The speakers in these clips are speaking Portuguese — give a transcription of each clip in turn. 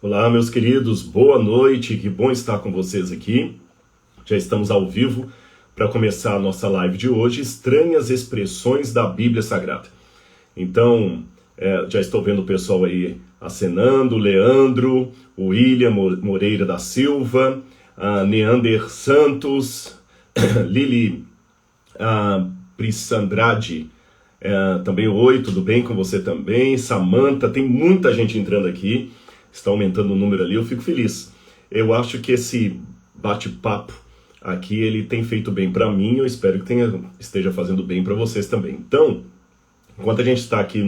Olá, meus queridos, boa noite, que bom estar com vocês aqui. Já estamos ao vivo para começar a nossa live de hoje, Estranhas Expressões da Bíblia Sagrada. Então, já estou vendo o pessoal aí acenando, Leandro, o William Moreira da Silva, a Neander Santos, Lili Prissandrade, também oi, tudo bem com você também? Samantha, tem muita gente entrando aqui. Está aumentando o número ali, eu fico feliz. Eu acho que esse bate-papo aqui, ele tem feito bem para mim, eu espero que esteja fazendo bem para vocês também. Então, enquanto a gente está aqui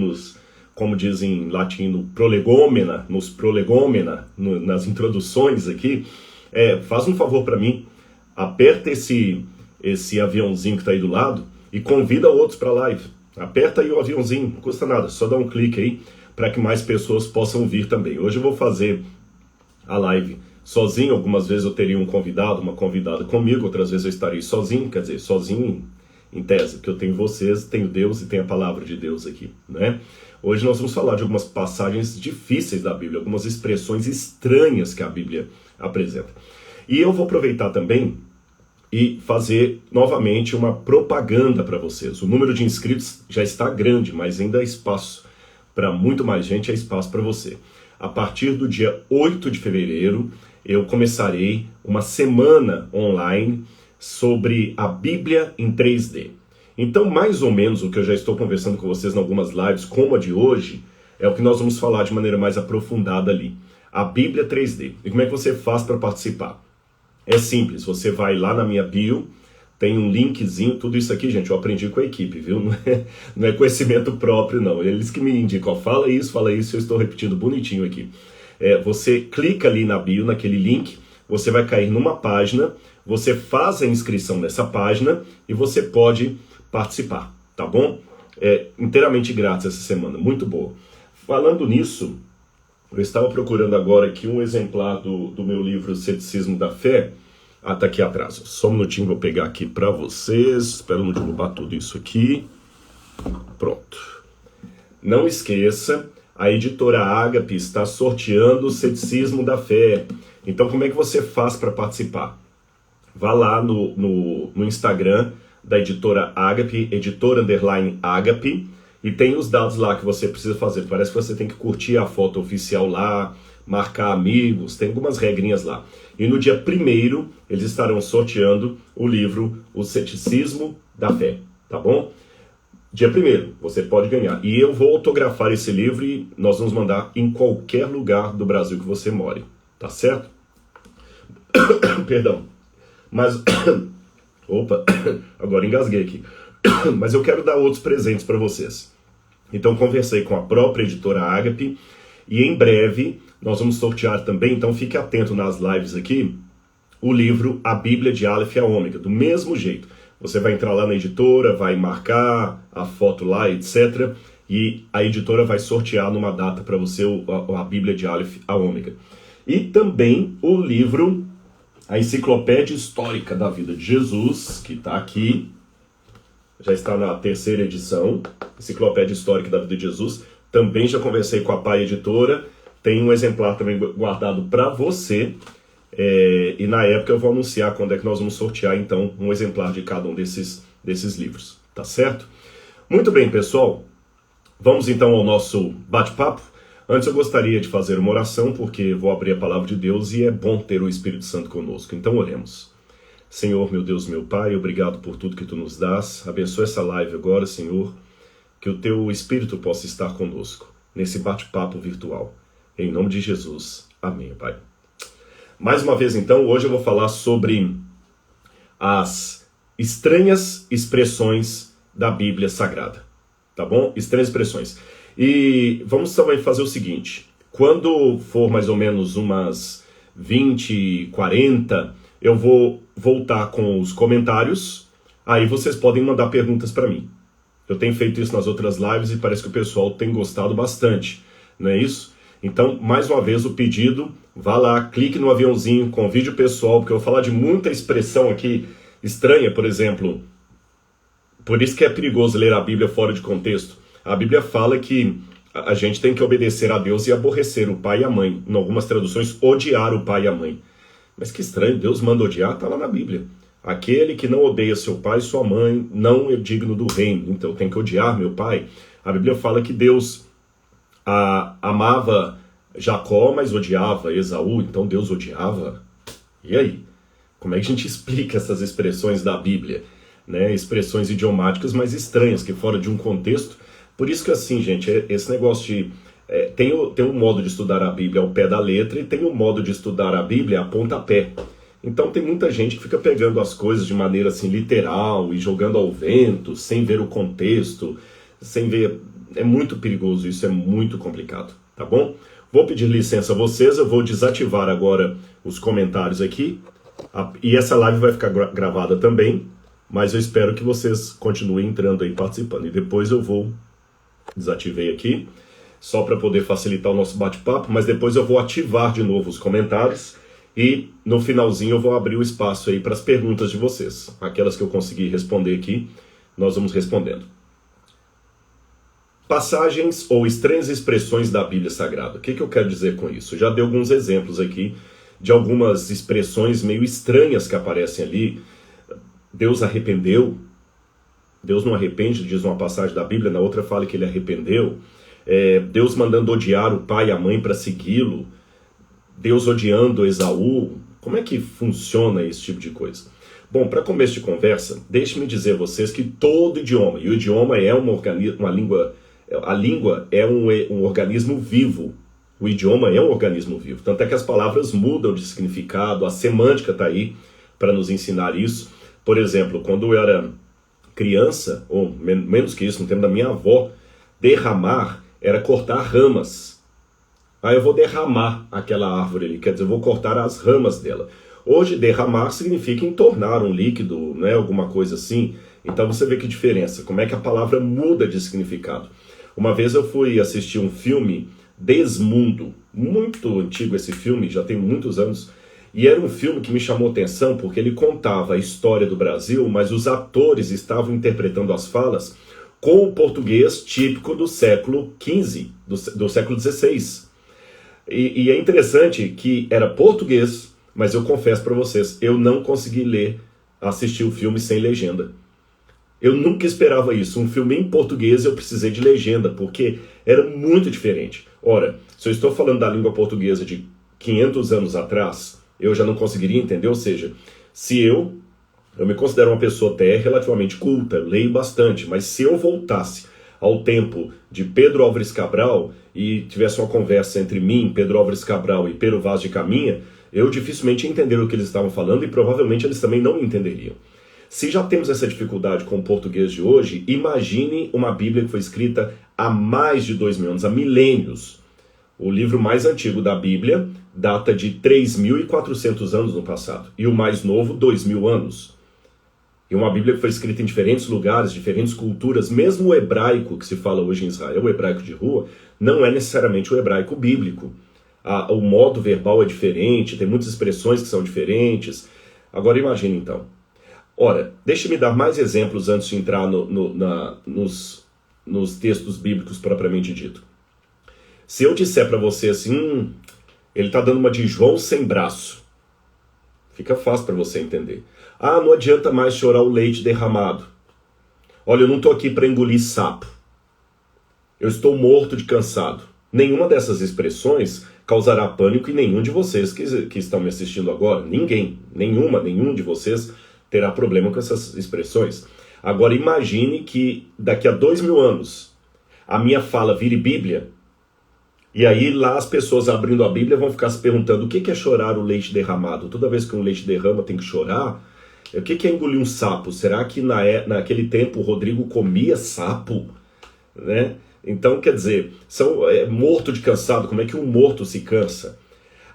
como dizem em latim, nas introduções aqui, faz um favor para mim, aperta esse aviãozinho que está aí do lado e convida outros para a live. Aperta aí o aviãozinho, não custa nada, só dá um clique aí, para que mais pessoas possam vir também. Hoje eu vou fazer a live sozinho, algumas vezes eu teria um convidado, uma convidada comigo, outras vezes eu estarei sozinho, quer dizer, sozinho em tese, porque eu tenho vocês, tenho Deus e tenho a palavra de Deus aqui, né? Hoje nós vamos falar de algumas passagens difíceis da Bíblia, algumas expressões estranhas que a Bíblia apresenta. E eu vou aproveitar também e fazer novamente uma propaganda para vocês. O número de inscritos já está grande, mas ainda há espaço para muito mais gente, é espaço para você. A partir do dia 8 de fevereiro, eu começarei uma semana online sobre a Bíblia em 3D. Então, mais ou menos o que eu já estou conversando com vocês em algumas lives, como a de hoje, é o que nós vamos falar de maneira mais aprofundada ali. A Bíblia 3D. E como é que você faz para participar? É simples, você vai lá na minha bio, tem um linkzinho, tudo isso aqui, gente, eu aprendi com a equipe, viu? Não é conhecimento próprio, não. Eles que me indicam, ó, fala isso, eu estou repetindo bonitinho aqui. Você clica ali na bio, naquele link, você vai cair numa página, você faz a inscrição nessa página e você pode participar, tá bom? É inteiramente grátis essa semana, muito boa. Falando nisso, eu estava procurando agora aqui um exemplar do meu livro Ceticismo da Fé. Ah, tá aqui atrás. Só um minutinho, vou pegar aqui para vocês. Espero não derrubar tudo isso aqui. Pronto. Não esqueça, a editora Ágape está sorteando o Ceticismo da Fé. Então, como é que você faz para participar? Vá lá no Instagram da editora Ágape, editora_Ágape, e tem os dados lá que você precisa fazer. Parece que você tem que curtir a foto oficial lá, marcar amigos, tem algumas regrinhas lá. E no dia 1º, eles estarão sorteando o livro O Ceticismo da Fé, tá bom? Dia 1º, você pode ganhar. E eu vou autografar esse livro e nós vamos mandar em qualquer lugar do Brasil que você more, tá certo? Perdão. Mas, opa, agora engasguei aqui. Mas eu quero dar outros presentes para vocês. Então conversei com a própria editora Ágape e em breve nós vamos sortear também, então fique atento nas lives aqui, o livro A Bíblia de Aleph a Ômega, do mesmo jeito. Você vai entrar lá na editora, vai marcar a foto lá, etc. E a editora vai sortear numa data para você a Bíblia de Aleph a Ômega. E também o livro, a Enciclopédia Histórica da Vida de Jesus, que está aqui, já está na 3ª edição, Enciclopédia Histórica da Vida de Jesus. Também já conversei com a Pai Editora, tem um exemplar também guardado para você, e na época eu vou anunciar quando é que nós vamos sortear, então, um exemplar de cada um desses livros, tá certo? Muito bem, pessoal, vamos então ao nosso bate-papo. Antes eu gostaria de fazer uma oração, porque vou abrir a palavra de Deus e é bom ter o Espírito Santo conosco. Então oremos. Senhor, meu Deus, meu Pai, obrigado por tudo que Tu nos dás. Abençoa essa live agora, Senhor, que o Teu Espírito possa estar conosco nesse bate-papo virtual. Em nome de Jesus. Amém, Pai. Mais uma vez, então, hoje eu vou falar sobre as estranhas expressões da Bíblia Sagrada. Tá bom? Estranhas expressões. E vamos também fazer o seguinte. Quando for mais ou menos umas 20, 40, eu vou voltar com os comentários. Aí vocês podem mandar perguntas para mim. Eu tenho feito isso nas outras lives e parece que o pessoal tem gostado bastante. Não é isso? Então, mais uma vez, o pedido, vá lá, clique no aviãozinho, convide o pessoal, porque eu vou falar de muita expressão aqui estranha, por exemplo. Por isso que é perigoso ler a Bíblia fora de contexto. A Bíblia fala que a gente tem que obedecer a Deus e aborrecer o pai e a mãe. Em algumas traduções, odiar o pai e a mãe. Mas que estranho, Deus manda odiar, está lá na Bíblia. Aquele que não odeia seu pai e sua mãe não é digno do reino. Então eu tenho que odiar meu pai. A Bíblia fala que Deus amava Jacó, mas odiava Esaú. Então Deus odiava. E aí? Como é que a gente explica essas expressões da Bíblia? Né? Expressões idiomáticas, mas estranhas, que fora de um contexto. Por isso que assim, gente, esse negócio de... tem um modo de estudar a Bíblia ao pé da letra e tem um modo de estudar a Bíblia a pontapé. Então tem muita gente que fica pegando as coisas de maneira assim literal e jogando ao vento, sem ver o contexto, sem ver... É muito perigoso, isso é muito complicado, tá bom? Vou pedir licença a vocês, eu vou desativar agora os comentários aqui. E essa live vai ficar gravada também, mas eu espero que vocês continuem entrando aí, participando. E depois eu vou... Desativei aqui, só para poder facilitar o nosso bate-papo, mas depois eu vou ativar de novo os comentários e no finalzinho eu vou abrir o espaço aí para as perguntas de vocês. Aquelas que eu conseguir responder aqui, nós vamos respondendo. Passagens ou estranhas expressões da Bíblia Sagrada. O que eu quero dizer com isso? Eu já dei alguns exemplos aqui de algumas expressões meio estranhas que aparecem ali. Deus arrependeu. Deus não arrepende, diz uma passagem da Bíblia, na outra fala que ele arrependeu. Deus mandando odiar o pai e a mãe para segui-lo. Deus odiando Esaú. Como é que funciona esse tipo de coisa? Bom, para começo de conversa, deixe-me dizer a vocês que todo idioma, e o idioma é uma língua, a língua é um organismo vivo. O idioma é um organismo vivo. Tanto é que as palavras mudam de significado, a semântica está aí para nos ensinar isso. Por exemplo, quando eu era criança, ou menos que isso, no tempo da minha avó, derramar era cortar ramas. Eu vou derramar aquela árvore ali, quer dizer, eu vou cortar as ramas dela. Hoje, derramar significa entornar um líquido, né, alguma coisa assim. Então você vê que diferença, como é que a palavra muda de significado. Uma vez eu fui assistir um filme, Desmundo, muito antigo esse filme, já tem muitos anos, e era um filme que me chamou atenção porque ele contava a história do Brasil, mas os atores estavam interpretando as falas com o português típico do século XV, do século XVI. E é interessante que era português, mas eu confesso para vocês, eu não consegui assistir o filme sem legenda. Eu nunca esperava isso. Um filme em português eu precisei de legenda, porque era muito diferente. Ora, se eu estou falando da língua portuguesa de 500 anos atrás, eu já não conseguiria entender, ou seja, se eu me considero uma pessoa até relativamente culta, leio bastante, mas se eu voltasse ao tempo de Pedro Álvares Cabral e tivesse uma conversa entre mim, Pedro Álvares Cabral e Pero Vaz de Caminha, eu dificilmente ia entender o que eles estavam falando e provavelmente eles também não entenderiam. Se já temos essa dificuldade com o português de hoje, imagine uma Bíblia que foi escrita há mais de 2.000 anos, há milênios. O livro mais antigo da Bíblia data de 3.400 anos no passado, e o mais novo, 2.000 anos. E uma Bíblia que foi escrita em diferentes lugares, diferentes culturas, mesmo o hebraico que se fala hoje em Israel, o hebraico de rua, não é necessariamente o hebraico bíblico. O modo verbal é diferente, tem muitas expressões que são diferentes. Agora imagine então. Ora, deixe-me dar mais exemplos antes de entrar nos textos bíblicos propriamente dito. Se eu disser para você assim, ele está dando uma de João sem braço, fica fácil para você entender. Não adianta mais chorar o leite derramado. Olha, eu não estou aqui para engolir sapo. Eu estou morto de cansado. Nenhuma dessas expressões causará pânico em nenhum de vocês que estão me assistindo agora. Nenhum de vocês terá problema com essas expressões. Agora imagine que daqui a 2.000 anos a minha fala vire Bíblia, e aí lá as pessoas abrindo a Bíblia vão ficar se perguntando o que é chorar o leite derramado? Toda vez que um leite derrama tem que chorar? O que é engolir um sapo? Será que naquele tempo o Rodrigo comia sapo? Né? Então, quer dizer, morto de cansado, como é que um morto se cansa?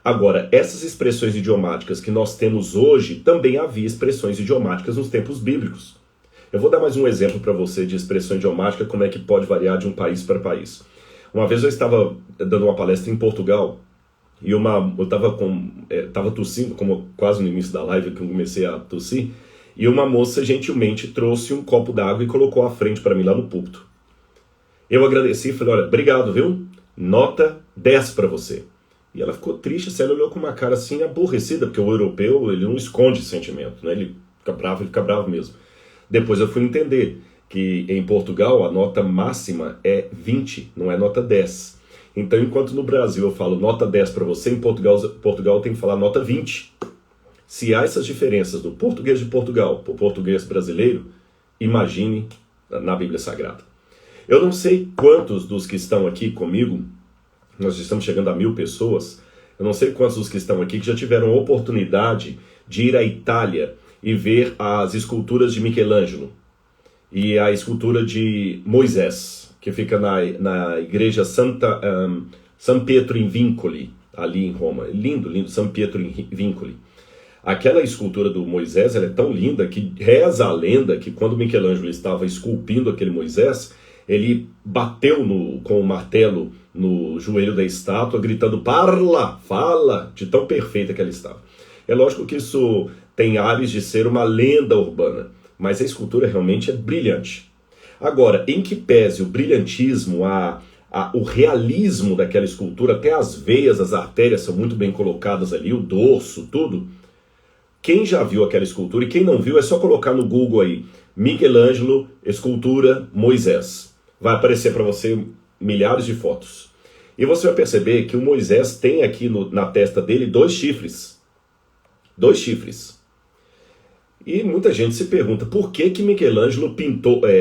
Agora, essas expressões idiomáticas que nós temos hoje, também havia expressões idiomáticas nos tempos bíblicos. Eu vou dar mais um exemplo para você de expressão idiomática, como é que pode variar de um país para país. Uma vez eu estava dando uma palestra em Portugal, e eu estava tossindo, como quase no início da live que eu comecei a tossir, e uma moça gentilmente trouxe um copo d'água e colocou à frente para mim lá no púlpito. Eu agradeci e falei, olha, obrigado, viu? Nota 10 para você. E ela ficou triste, ela olhou com uma cara assim aborrecida, porque o europeu, ele não esconde sentimento, né? Ele fica bravo mesmo. Depois eu fui entender que em Portugal a nota máxima é 20, não é nota 10. Então, enquanto no Brasil eu falo nota 10 para você, em Portugal tem que falar nota 20. Se há essas diferenças do português de Portugal para o português brasileiro, imagine na Bíblia Sagrada. Eu não sei quantos dos que estão aqui comigo, nós estamos chegando a 1000 pessoas, eu não sei quantos dos que estão aqui que já tiveram a oportunidade de ir à Itália e ver as esculturas de Michelangelo e a escultura de Moisés, que fica na igreja San Pietro in Vincoli, ali em Roma. Lindo, lindo, San Pietro in Vincoli. Aquela escultura do Moisés, ela é tão linda que reza a lenda que quando Michelangelo estava esculpindo aquele Moisés, ele bateu com o martelo no joelho da estátua, gritando, parla, fala, de tão perfeita que ela estava. É lógico que isso tem ares de ser uma lenda urbana, mas a escultura realmente é brilhante. Agora, em que pese o brilhantismo, o realismo daquela escultura, até as veias, as artérias são muito bem colocadas ali, o dorso, tudo. Quem já viu aquela escultura, e quem não viu, é só colocar no Google aí, Michelangelo, escultura Moisés. Vai aparecer para você milhares de fotos. E você vai perceber que o Moisés tem aqui na testa dele 2 chifres. 2 chifres. E muita gente se pergunta por que Michelangelo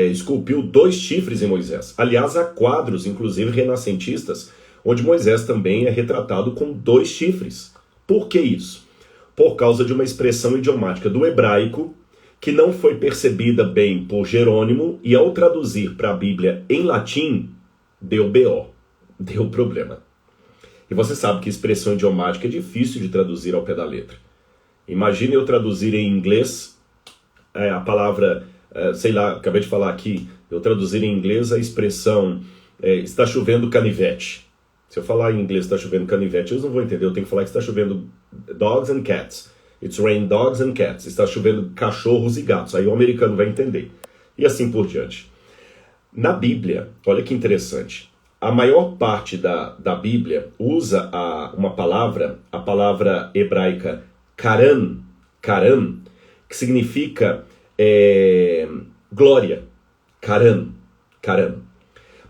esculpiu 2 chifres em Moisés. Aliás, há quadros, inclusive renascentistas, onde Moisés também é retratado com 2 chifres. Por que isso? Por causa de uma expressão idiomática do hebraico que não foi percebida bem por Jerônimo e ao traduzir para a Bíblia em latim, deu BO, deu problema. E você sabe que expressão idiomática é difícil de traduzir ao pé da letra. Imagine eu traduzir em inglês a palavra, sei lá, acabei de falar aqui, eu traduzir em inglês a expressão está chovendo canivete. Se eu falar em inglês está chovendo canivete, eles não vão entender, eu tenho que falar que está chovendo dogs and cats. It's raining dogs and cats. Está chovendo cachorros e gatos. Aí o americano vai entender. E assim por diante. Na Bíblia, olha que interessante. A maior parte da Bíblia usa uma palavra, a palavra hebraica karan, que significa glória. Karan.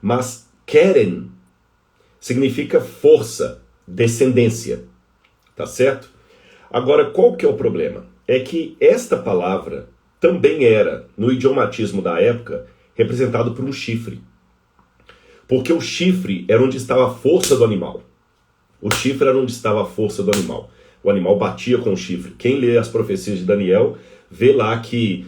Mas keren significa força, descendência. Tá certo? Agora, qual que é o problema? É que esta palavra também era, no idiomatismo da época, representado por um chifre. Porque o chifre era onde estava a força do animal. O chifre era onde estava a força do animal. O animal batia com o chifre. Quem lê as profecias de Daniel, vê lá que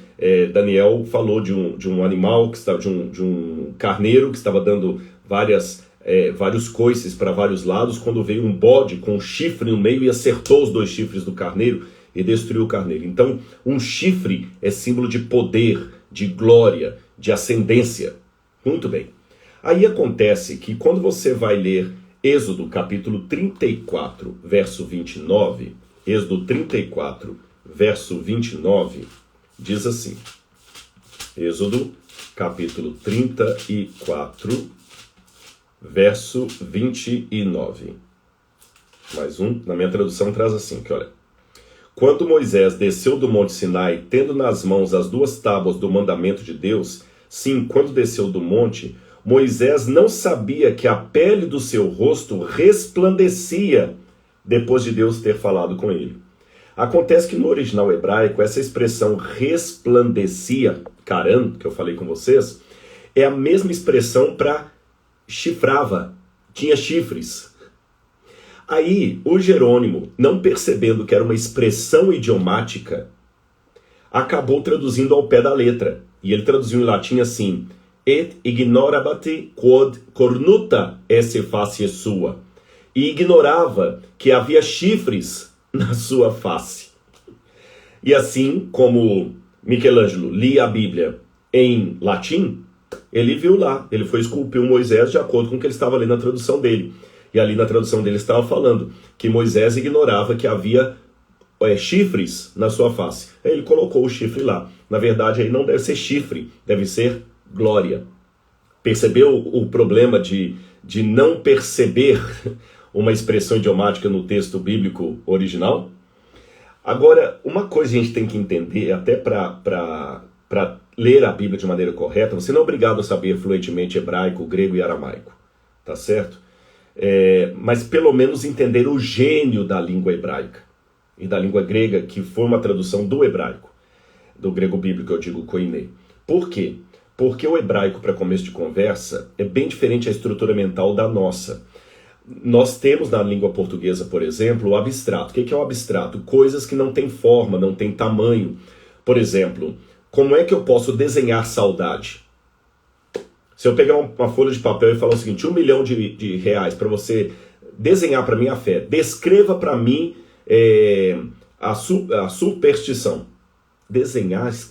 Daniel falou de um animal, de um carneiro que estava dando vários coices para vários lados, quando veio um bode com um chifre no meio e acertou os 2 chifres do carneiro e destruiu o carneiro. Então, um chifre é símbolo de poder, de glória, de ascendência. Muito bem. Aí acontece que quando você vai ler Êxodo capítulo 34, verso 29, Êxodo 34, verso 29, diz assim, Êxodo capítulo 34, verso 29. Mais um, na minha tradução traz assim, que olha. Quando Moisés desceu do Monte Sinai, tendo nas mãos as 2 tábuas do mandamento de Deus, sim, quando desceu do monte, Moisés não sabia que a pele do seu rosto resplandecia depois de Deus ter falado com ele. Acontece que no original hebraico, essa expressão resplandecia, karan, que eu falei com vocês, é a mesma expressão para chifrava, tinha chifres. Aí, o Jerônimo, não percebendo que era uma expressão idiomática, acabou traduzindo ao pé da letra. E ele traduziu em latim assim, et ignorabat quod cornuta esse face sua. E ignorava que havia chifres na sua face. E assim como Michelangelo lia a Bíblia em latim, ele viu lá, ele foi esculpir o Moisés de acordo com o que ele estava lendo na tradução dele. E ali na tradução dele estava falando que Moisés ignorava que havia chifres na sua face. Aí ele colocou o chifre lá. Na verdade, aí não deve ser chifre, deve ser glória. Percebeu o problema de não perceber uma expressão idiomática no texto bíblico original? Agora, uma coisa a gente tem que entender, até para ler a Bíblia de maneira correta, você não é obrigado a saber fluentemente hebraico, grego e aramaico, tá certo? Mas pelo menos entender o gênio da língua hebraica e da língua grega, que foi uma tradução do hebraico, do grego bíblico, eu digo koiné. Por quê? Porque o hebraico, para começo de conversa, é bem diferente a estrutura mental da nossa. Nós temos na língua portuguesa, por exemplo, o abstrato. O que é o abstrato? Coisas que não têm forma, não têm tamanho. Por exemplo, como é que eu posso desenhar saudade? Se eu pegar uma folha de papel e falar o seguinte, 1 milhão de reais para você desenhar para mim a fé, descreva para mim a superstição.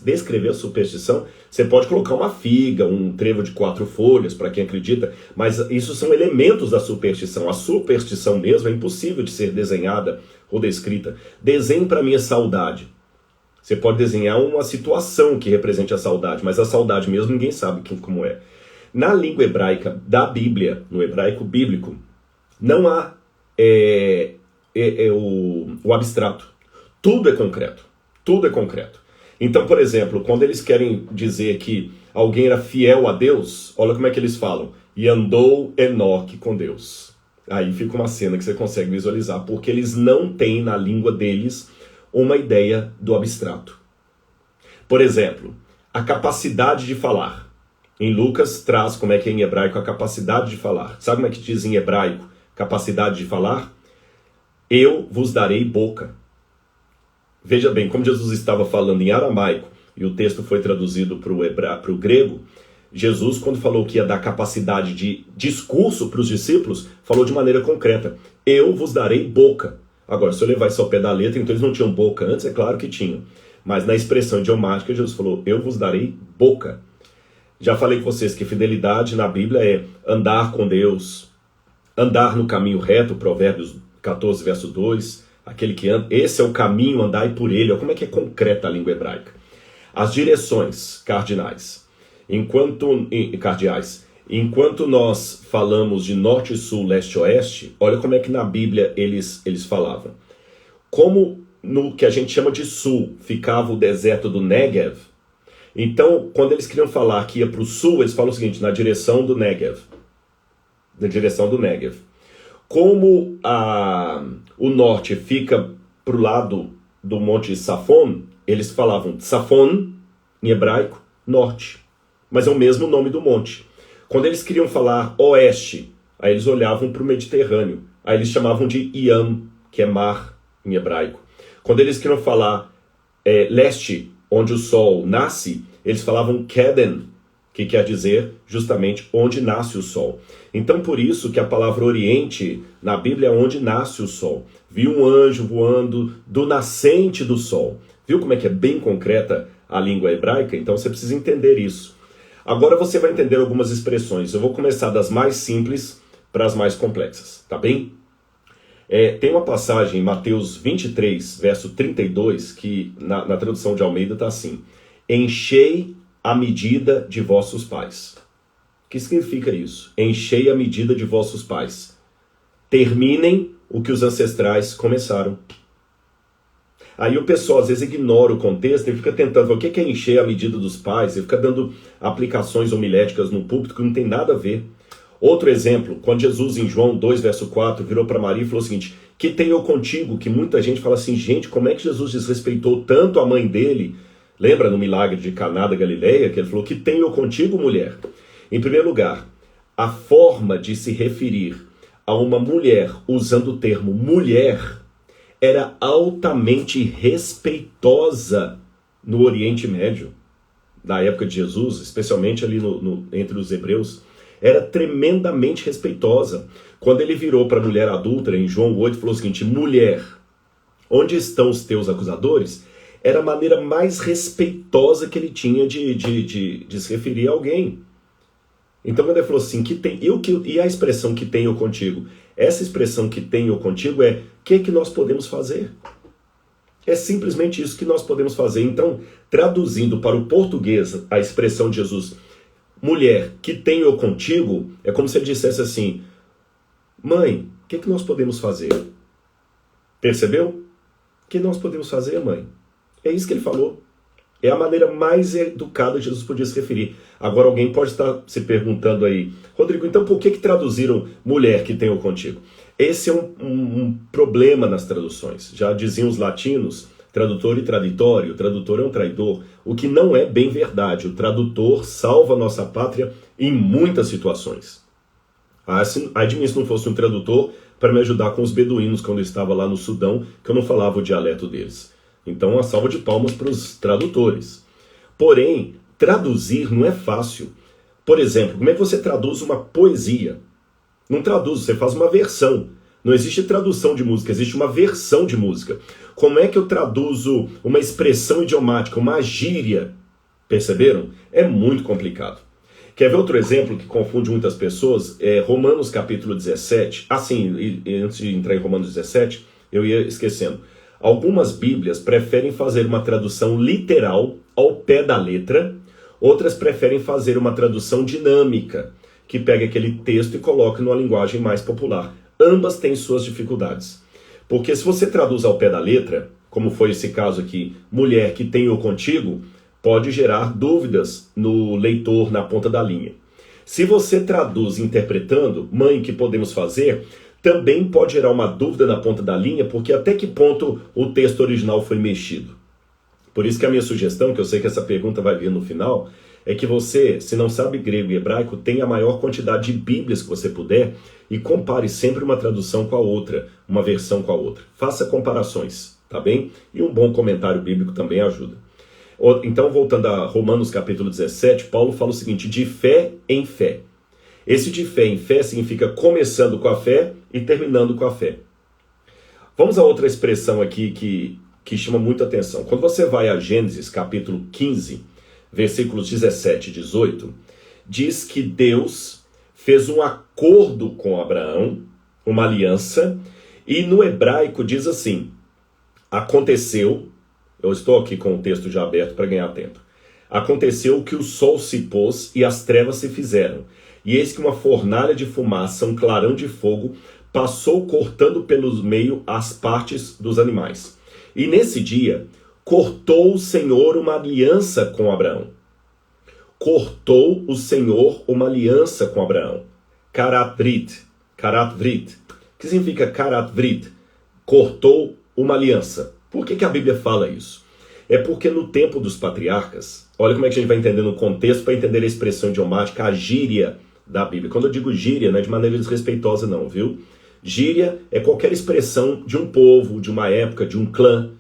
Descrever a superstição, você pode colocar uma figa, um trevo de 4 folhas, para quem acredita, mas isso são elementos da superstição. A superstição mesmo é impossível de ser desenhada ou descrita. Desenhe para mim a saudade. Você pode desenhar uma situação que represente a saudade, mas a saudade mesmo ninguém sabe como é. Na língua hebraica da Bíblia, no hebraico bíblico, não há o abstrato. Tudo é concreto. Tudo é concreto. Então, por exemplo, quando eles querem dizer que alguém era fiel a Deus, olha como é que eles falam. E andou Enoque com Deus. Aí fica uma cena que você consegue visualizar, porque eles não têm na língua deles uma ideia do abstrato. Por exemplo, a capacidade de falar. Em Lucas traz como é que é em hebraico a capacidade de falar. Sabe como é que diz em hebraico capacidade de falar? Eu vos darei boca. Veja bem, como Jesus estava falando em aramaico e o texto foi traduzido para o grego, Jesus, quando falou que ia dar capacidade de discurso para os discípulos, falou de maneira concreta. Eu vos darei boca. Agora, se eu levar isso ao pé da letra, então eles não tinham boca antes? É claro que tinham. Mas na expressão idiomática, Jesus falou, eu vos darei boca. Já falei com vocês que fidelidade na Bíblia é andar com Deus, andar no caminho reto, Provérbios 14, verso 2, aquele que anda, esse é o caminho, andai por ele. Olha como é que é concreta a língua hebraica. As direções cardiais, enquanto nós falamos de norte, sul, leste, oeste, olha como é que na Bíblia eles falavam. Como no que a gente chama de sul ficava o deserto do Negev, então quando eles queriam falar que ia para o sul, eles falam o seguinte, na direção do Negev. Na direção do Negev. Como o norte fica para o lado do monte Safon, eles falavam Safon, em hebraico, norte. Mas é o mesmo nome do monte. Quando eles queriam falar oeste, aí eles olhavam para o Mediterrâneo. Aí eles chamavam de Yam, que é mar, em hebraico. Quando eles queriam falar leste, onde o sol nasce, eles falavam Keden, que quer dizer justamente onde nasce o sol. Então por isso que a palavra oriente na Bíblia é onde nasce o sol. Viu um anjo voando do nascente do sol. Viu como é que é bem concreta a língua hebraica? Então você precisa entender isso. Agora você vai entender algumas expressões. Eu vou começar das mais simples para as mais complexas, tá bem? Tem uma passagem em Mateus 23, verso 32, que na tradução de Almeida está assim. Enchei a medida de vossos pais. O que significa isso? Enchei a medida de vossos pais. Terminem o que os ancestrais começaram. Aí o pessoal às vezes ignora o contexto e fica tentando falar, o que é encher a medida dos pais? E fica dando aplicações homiléticas no púlpito que não tem nada a ver. Outro exemplo, quando Jesus em João 2, verso 4, virou para Maria e falou o seguinte, que tenho eu contigo? Que muita gente fala assim, gente, como é que Jesus desrespeitou tanto a mãe dele? Lembra no milagre de Caná da Galileia, que ele falou, que tenho eu contigo, mulher? Em primeiro lugar, a forma de se referir a uma mulher usando o termo mulher era altamente respeitosa no Oriente Médio, na época de Jesus, especialmente ali entre os hebreus, era tremendamente respeitosa. Quando ele virou para a mulher adúltera, em João 8, falou o seguinte, mulher, onde estão os teus acusadores? Era a maneira mais respeitosa que ele tinha de se referir a alguém. Então quando ele falou assim, e a expressão que tenho contigo? Essa expressão que tenho contigo é, o que nós podemos fazer? É simplesmente isso que nós podemos fazer. Então, traduzindo para o português a expressão de Jesus, mulher que tenho contigo, é como se ele dissesse assim, mãe, o que nós podemos fazer? Percebeu? O que nós podemos fazer, mãe? É isso que ele falou. É a maneira mais educada que Jesus podia se referir. Agora alguém pode estar se perguntando aí, Rodrigo, então por que traduziram mulher que tenho contigo? Esse é um problema nas traduções. Já diziam os latinos, tradutor e traditório, o tradutor é um traidor, o que não é bem verdade. O tradutor salva a nossa pátria em muitas situações. Ai de mim se não fosse um tradutor para me ajudar com os beduínos quando eu estava lá no Sudão, que eu não falava o dialeto deles. Então, uma salva de palmas para os tradutores. Porém, traduzir não é fácil. Por exemplo, como é que você traduz uma poesia? Não traduz, você faz uma versão. Não existe tradução de música, existe uma versão de música. Como é que eu traduzo uma expressão idiomática, uma gíria? Perceberam? É muito complicado. Quer ver outro exemplo que confunde muitas pessoas? É Romanos capítulo 17. Assim, antes de entrar em Romanos 17, eu ia esquecendo. Algumas Bíblias preferem fazer uma tradução literal, ao pé da letra. Outras preferem fazer uma tradução dinâmica, que pega aquele texto e coloca numa linguagem mais popular. Ambas têm suas dificuldades. Porque se você traduz ao pé da letra, como foi esse caso aqui, mulher que tenho contigo, pode gerar dúvidas no leitor na ponta da linha. Se você traduz interpretando, mãe, que podemos fazer, também pode gerar uma dúvida na ponta da linha, porque até que ponto o texto original foi mexido. Por isso que a minha sugestão, que eu sei que essa pergunta vai vir no final, é que você, se não sabe grego e hebraico, tenha a maior quantidade de Bíblias que você puder e compare sempre uma tradução com a outra, uma versão com a outra. Faça comparações, tá bem? E um bom comentário bíblico também ajuda. Então, voltando a Romanos capítulo 17, Paulo fala o seguinte, de fé em fé. Esse de fé em fé significa começando com a fé e terminando com a fé. Vamos a outra expressão aqui que chama muita atenção. Quando você vai a Gênesis capítulo 15, versículos 17 e 18, diz que Deus fez um acordo com Abraão, uma aliança, e no hebraico diz assim, aconteceu, eu estou aqui com o texto já aberto para ganhar tempo, aconteceu que o sol se pôs e as trevas se fizeram, e eis que uma fornalha de fumaça, um clarão de fogo, passou cortando pelos meio as partes dos animais. E nesse dia, cortou o Senhor uma aliança com Abraão. Cortou o Senhor uma aliança com Abraão. Karat vrit. O que significa karat vrit? Cortou uma aliança. Por que a Bíblia fala isso? É porque no tempo dos patriarcas, olha como é que a gente vai entendendo o contexto para entender a expressão idiomática, a gíria da Bíblia. Quando eu digo gíria, não é de maneira desrespeitosa não, viu? Gíria é qualquer expressão de um povo, de uma época, de um clã.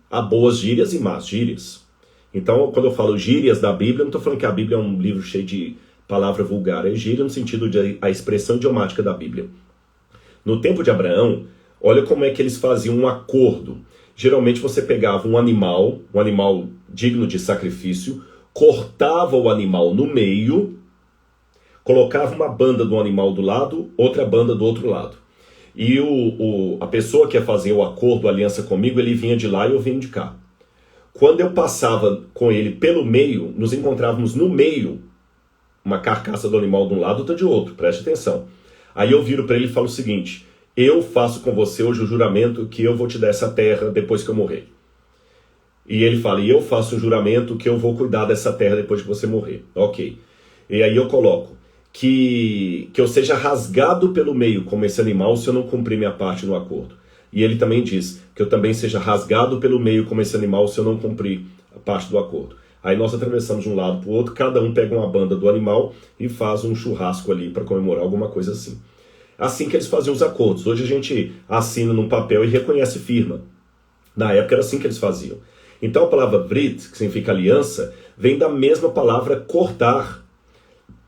Há boas gírias e más gírias. Então, quando eu falo gírias da Bíblia, eu não estou falando que a Bíblia é um livro cheio de palavra vulgar. É gíria no sentido de a expressão idiomática da Bíblia. No tempo de Abraão, olha como é que eles faziam um acordo. Geralmente você pegava um animal digno de sacrifício, cortava o animal no meio, colocava uma banda do animal do lado, outra banda do outro lado. E a pessoa que ia fazer o acordo, a aliança comigo, ele vinha de lá e eu vinha de cá. Quando eu passava com ele pelo meio, nos encontrávamos no meio, uma carcaça do animal de um lado, outra de outro, preste atenção. Aí eu viro para ele e falo o seguinte, eu faço com você hoje o juramento que eu vou te dar essa terra depois que eu morrer. E ele fala, e eu faço um juramento que eu vou cuidar dessa terra depois que você morrer. Ok. E aí eu coloco, que eu seja rasgado pelo meio como esse animal se eu não cumprir minha parte no acordo. E ele também diz que eu também seja rasgado pelo meio como esse animal se eu não cumprir a parte do acordo. Aí nós atravessamos de um lado para o outro, cada um pega uma banda do animal e faz um churrasco ali para comemorar alguma coisa assim. Assim que eles faziam os acordos. Hoje a gente assina num papel e reconhece firma. Na época era assim que eles faziam. Então a palavra brit, que significa aliança, vem da mesma palavra cortar.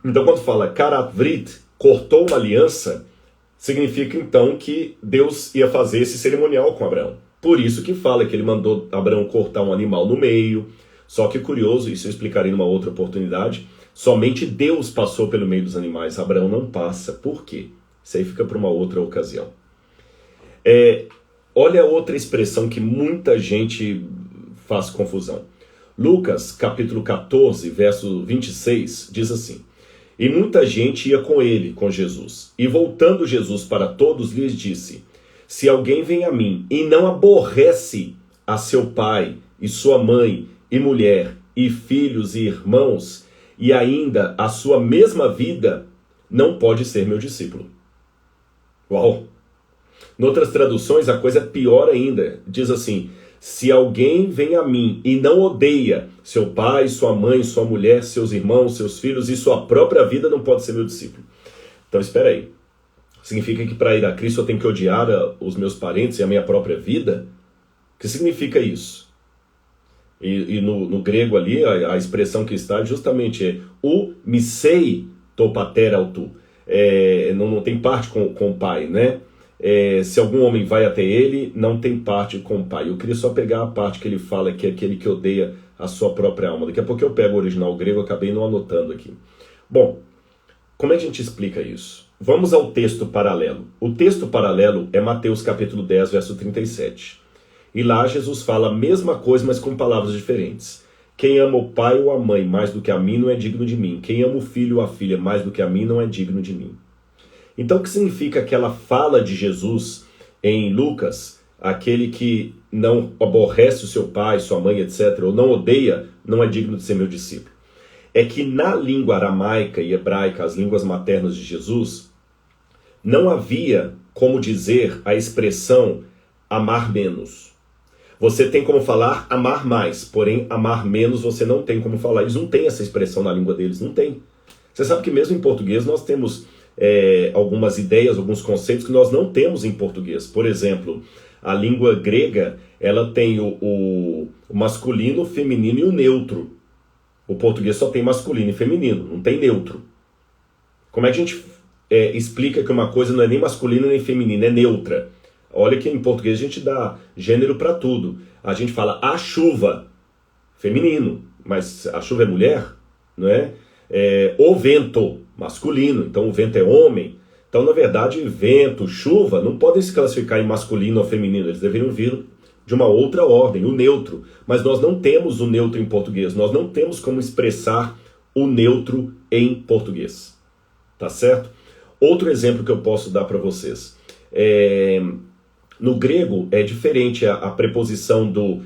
Então quando fala karat vrit, cortou uma aliança, significa então que Deus ia fazer esse cerimonial com Abraão. Por isso que fala que ele mandou Abraão cortar um animal no meio. Só que curioso, isso eu explicarei numa outra oportunidade, somente Deus passou pelo meio dos animais, Abraão não passa. Por quê? Isso aí fica para uma outra ocasião. Olha outra expressão que muita gente faz confusão. Lucas, capítulo 14, verso 26, diz assim, E muita gente ia com ele, com Jesus. E voltando Jesus para todos, lhes disse: se alguém vem a mim e não aborrece a seu pai e sua mãe e mulher e filhos e irmãos e ainda a sua mesma vida, não pode ser meu discípulo. Uau! Em outras traduções a coisa é pior ainda. Diz assim: se alguém vem a mim e não odeia seu pai, sua mãe, sua mulher, seus irmãos, seus filhos e sua própria vida, não pode ser meu discípulo. Então espera aí. Significa que para ir a Cristo eu tenho que odiar os meus parentes e a minha própria vida? O que significa isso? E no grego ali, a expressão que está justamente é o misei to pater autu. Não tem parte com o pai, né? Se algum homem vai até ele, não tem parte com o pai. Eu queria só pegar a parte que ele fala, que é aquele que odeia a sua própria alma. Daqui a pouco eu pego o original grego, eu acabei não anotando aqui. Bom, como é que a gente explica isso? Vamos ao texto paralelo. O texto paralelo é Mateus capítulo 10, verso 37. E lá Jesus fala a mesma coisa, mas com palavras diferentes. Quem ama o pai ou a mãe mais do que a mim não é digno de mim. Quem ama o filho ou a filha mais do que a mim não é digno de mim. Então, o que significa aquela fala de Jesus em Lucas? Aquele que não aborrece o seu pai, sua mãe, etc., ou não odeia, não é digno de ser meu discípulo. É que na língua aramaica e hebraica, as línguas maternas de Jesus, não havia como dizer a expressão amar menos. Você tem como falar amar mais, porém amar menos você não tem como falar. Eles não têm essa expressão na língua deles, não tem. Você sabe que mesmo em português nós temos algumas ideias, alguns conceitos que nós não temos em português. Por exemplo, a língua grega, ela tem o masculino, o feminino e o neutro. O português só tem masculino e feminino, não tem neutro. Como é que a gente explica que uma coisa não é nem masculina nem feminina, é neutra? Olha que em português a gente dá gênero para tudo. A gente fala a chuva, feminino, mas a chuva é mulher, não é? O vento, masculino, então o vento é homem. Então, na verdade, vento, chuva não podem se classificar em masculino ou feminino, eles deveriam vir de uma outra ordem, o neutro. Mas nós não temos o neutro em português, nós não temos como expressar o neutro em português. Tá certo? Outro exemplo que eu posso dar para vocês. No grego é diferente a preposição do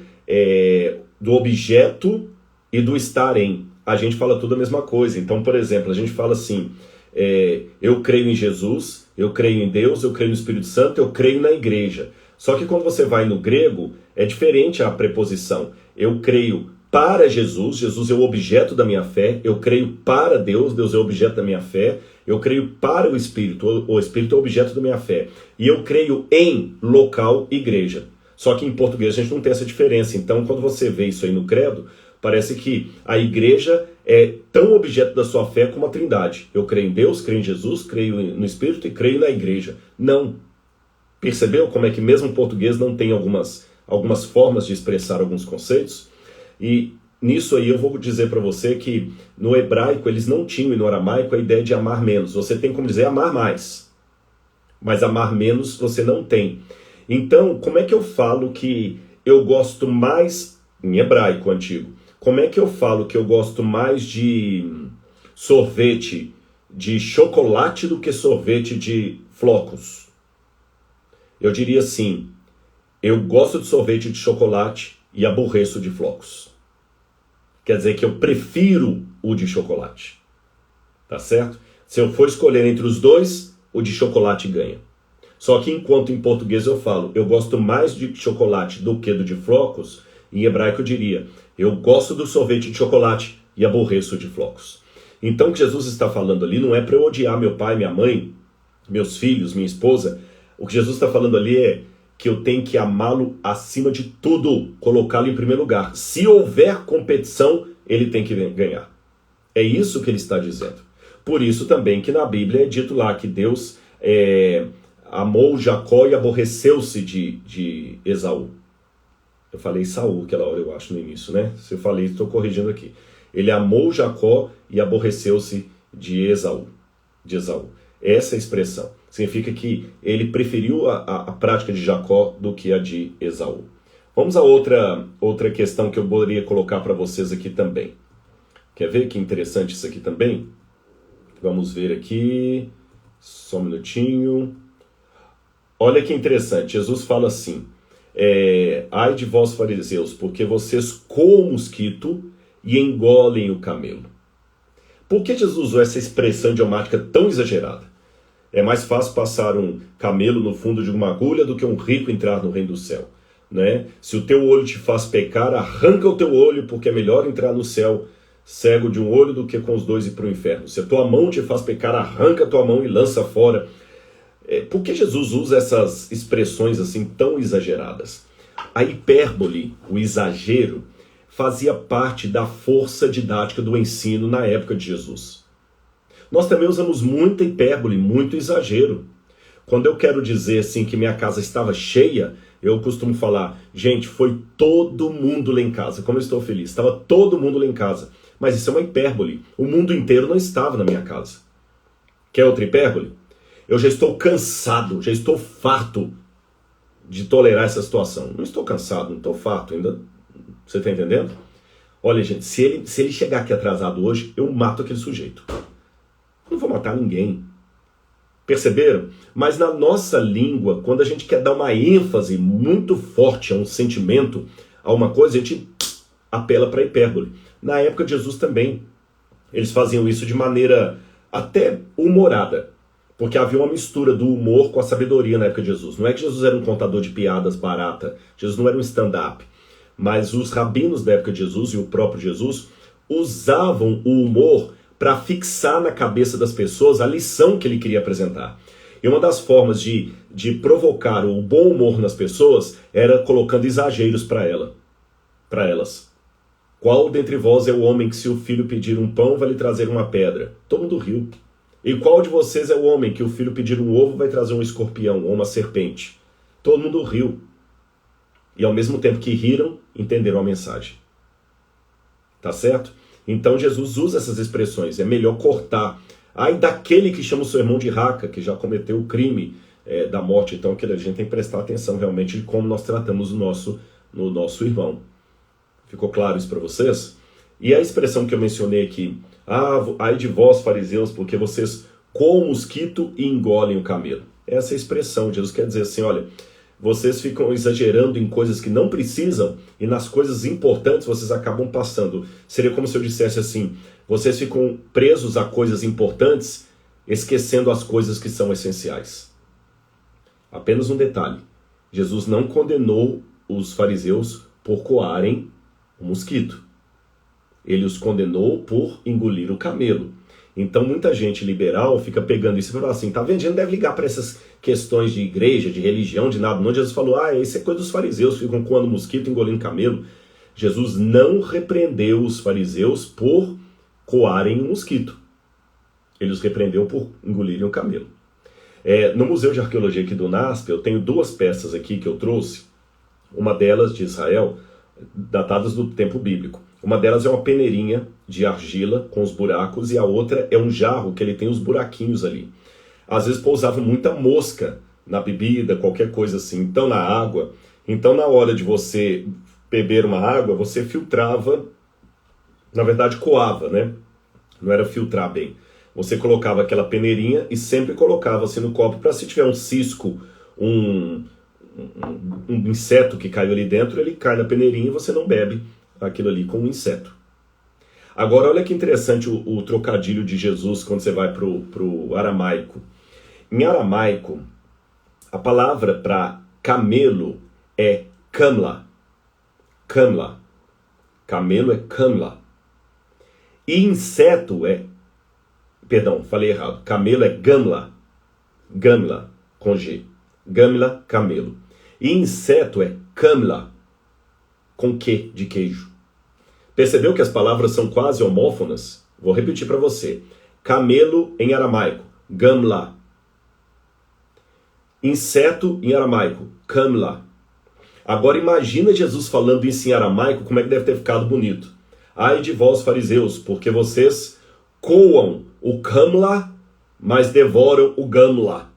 objeto e do estar em. A gente fala tudo a mesma coisa. Então, por exemplo, a gente fala assim, eu creio em Jesus, eu creio em Deus, eu creio no Espírito Santo, eu creio na igreja. Só que quando você vai no grego, é diferente a preposição. Eu creio para Jesus, Jesus é o objeto da minha fé, eu creio para Deus, Deus é o objeto da minha fé, eu creio para o Espírito é o objeto da minha fé. E eu creio em local igreja. Só que em português a gente não tem essa diferença. Então, quando você vê isso aí no credo, parece que a igreja é tão objeto da sua fé como a Trindade. Eu creio em Deus, creio em Jesus, creio no Espírito e creio na igreja. Não. Percebeu como é que mesmo o português não tem algumas formas de expressar alguns conceitos? E nisso aí eu vou dizer para você que no hebraico eles não tinham, e no aramaico, a ideia de amar menos. Você tem como dizer amar mais, mas amar menos você não tem. Então, como é que eu falo que eu gosto mais, em hebraico antigo, como é que eu falo que eu gosto mais de sorvete de chocolate do que sorvete de flocos? Eu diria assim, eu gosto de sorvete de chocolate e aborreço de flocos. Quer dizer que eu prefiro o de chocolate. Tá certo? Se eu for escolher entre os dois, o de chocolate ganha. Só que enquanto em português eu falo, eu gosto mais de chocolate do que do de flocos, em hebraico eu diria, eu gosto do sorvete de chocolate e aborreço o de flocos. Então o que Jesus está falando ali não é para eu odiar meu pai, minha mãe, meus filhos, minha esposa. O que Jesus está falando ali é que eu tenho que amá-lo acima de tudo, colocá-lo em primeiro lugar. Se houver competição, ele tem que ganhar. É isso que ele está dizendo. Por isso também que na Bíblia é dito lá que Deus amou Jacó e aborreceu-se de Esaú. Eu falei Saul aquela hora, eu acho, no início, né? Se eu falei, estou corrigindo aqui. Ele amou Jacó e aborreceu-se de Esaú. Essa é a expressão. Significa que ele preferiu a prática de Jacó do que a de Esaú. Vamos a outra questão que eu poderia colocar para vocês aqui também. Quer ver que interessante isso aqui também? Vamos ver aqui, só um minutinho. Olha que interessante, Jesus fala assim, ai de vós fariseus, porque vocês coam o mosquito e engolem o camelo. Por que Jesus usou essa expressão idiomática tão exagerada? É mais fácil passar um camelo no fundo de uma agulha do que um rico entrar no reino do céu. Né? Se o teu olho te faz pecar, arranca o teu olho, porque é melhor entrar no céu cego de um olho do que com os dois ir para o inferno. Se a tua mão te faz pecar, arranca a tua mão e lança fora. Por que Jesus usa essas expressões assim tão exageradas? A hipérbole, o exagero, fazia parte da força didática do ensino na época de Jesus. Nós também usamos muita hipérbole, muito exagero. Quando eu quero dizer assim que minha casa estava cheia, eu costumo falar, gente, foi todo mundo lá em casa. Como eu estou feliz, estava todo mundo lá em casa. Mas isso é uma hipérbole. O mundo inteiro não estava na minha casa. Quer outra hipérbole? Eu já estou cansado, já estou farto de tolerar essa situação. Não estou cansado, não estou farto ainda. Você está entendendo? Olha, gente, se ele chegar aqui atrasado hoje, eu mato aquele sujeito. Não vou matar ninguém. Perceberam? Mas na nossa língua, quando a gente quer dar uma ênfase muito forte a um sentimento, a uma coisa, a gente apela para a hipérbole. Na época de Jesus também, eles faziam isso de maneira até humorada. Porque havia uma mistura do humor com a sabedoria na época de Jesus. Não é que Jesus era um contador de piadas barata. Jesus não era um stand-up. Mas os rabinos da época de Jesus e o próprio Jesus usavam o humor para fixar na cabeça das pessoas a lição que ele queria apresentar. E uma das formas de provocar o bom humor nas pessoas era colocando exageros para elas. Qual dentre vós é o homem que, se o filho pedir um pão, vai lhe trazer uma pedra? Todo mundo riu. E qual de vocês é o homem que o filho pedir um ovo vai trazer um escorpião ou uma serpente? Todo mundo riu. E ao mesmo tempo que riram, entenderam a mensagem. Tá certo? Então Jesus usa essas expressões. É melhor cortar. Ai daquele que chama o seu irmão de raca, que já cometeu o crime da morte. Então a gente tem que prestar atenção realmente de como nós tratamos no nosso irmão. Ficou claro isso para vocês? E a expressão que eu mencionei aqui, ai de vós fariseus, porque vocês coam o mosquito e engolem o camelo. Essa é a expressão. Jesus quer dizer assim, olha, vocês ficam exagerando em coisas que não precisam e nas coisas importantes vocês acabam passando. Seria como se eu dissesse assim, vocês ficam presos a coisas importantes, esquecendo as coisas que são essenciais. Apenas um detalhe, Jesus não condenou os fariseus por coarem o mosquito. Ele os condenou por engolir o camelo. Então muita gente liberal fica pegando isso e fala assim, tá vendo? A gente não deve ligar para essas questões de igreja, de religião, de nada. Não, Jesus falou, isso é coisa dos fariseus, ficam coando mosquito, engolindo camelo. Jesus não repreendeu os fariseus por coarem um mosquito. Ele os repreendeu por engolirem o camelo. No Museu de Arqueologia aqui do NASP, eu tenho duas peças aqui que eu trouxe. Uma delas de Israel, datadas do tempo bíblico. Uma delas é uma peneirinha de argila com os buracos e a outra é um jarro que ele tem os buraquinhos ali. Às vezes pousava muita mosca na bebida, qualquer coisa assim, então na água. Então na hora de você beber uma água, você filtrava, na verdade coava, né? Não era filtrar bem. Você colocava aquela peneirinha e sempre colocava assim no copo para se tiver um cisco, um inseto que caiu ali dentro, ele cai na peneirinha e você não bebe aquilo ali com um inseto. Agora olha que interessante o trocadilho de Jesus quando você vai pro aramaico. Em aramaico, a palavra para camelo é kamla. Kamla. Camelo é kamla. E inseto perdão, falei errado. Camelo é gamla. Gamla, com G. Gamla, camelo. E inseto é kamla, com Q de queijo. Percebeu que as palavras são quase homófonas? Vou repetir para você. Camelo em aramaico, gamla. Inseto em aramaico, kamla. Agora imagina Jesus falando isso em aramaico, como é que deve ter ficado bonito. Ai de vós fariseus, porque vocês coam o kamla, mas devoram o gamla.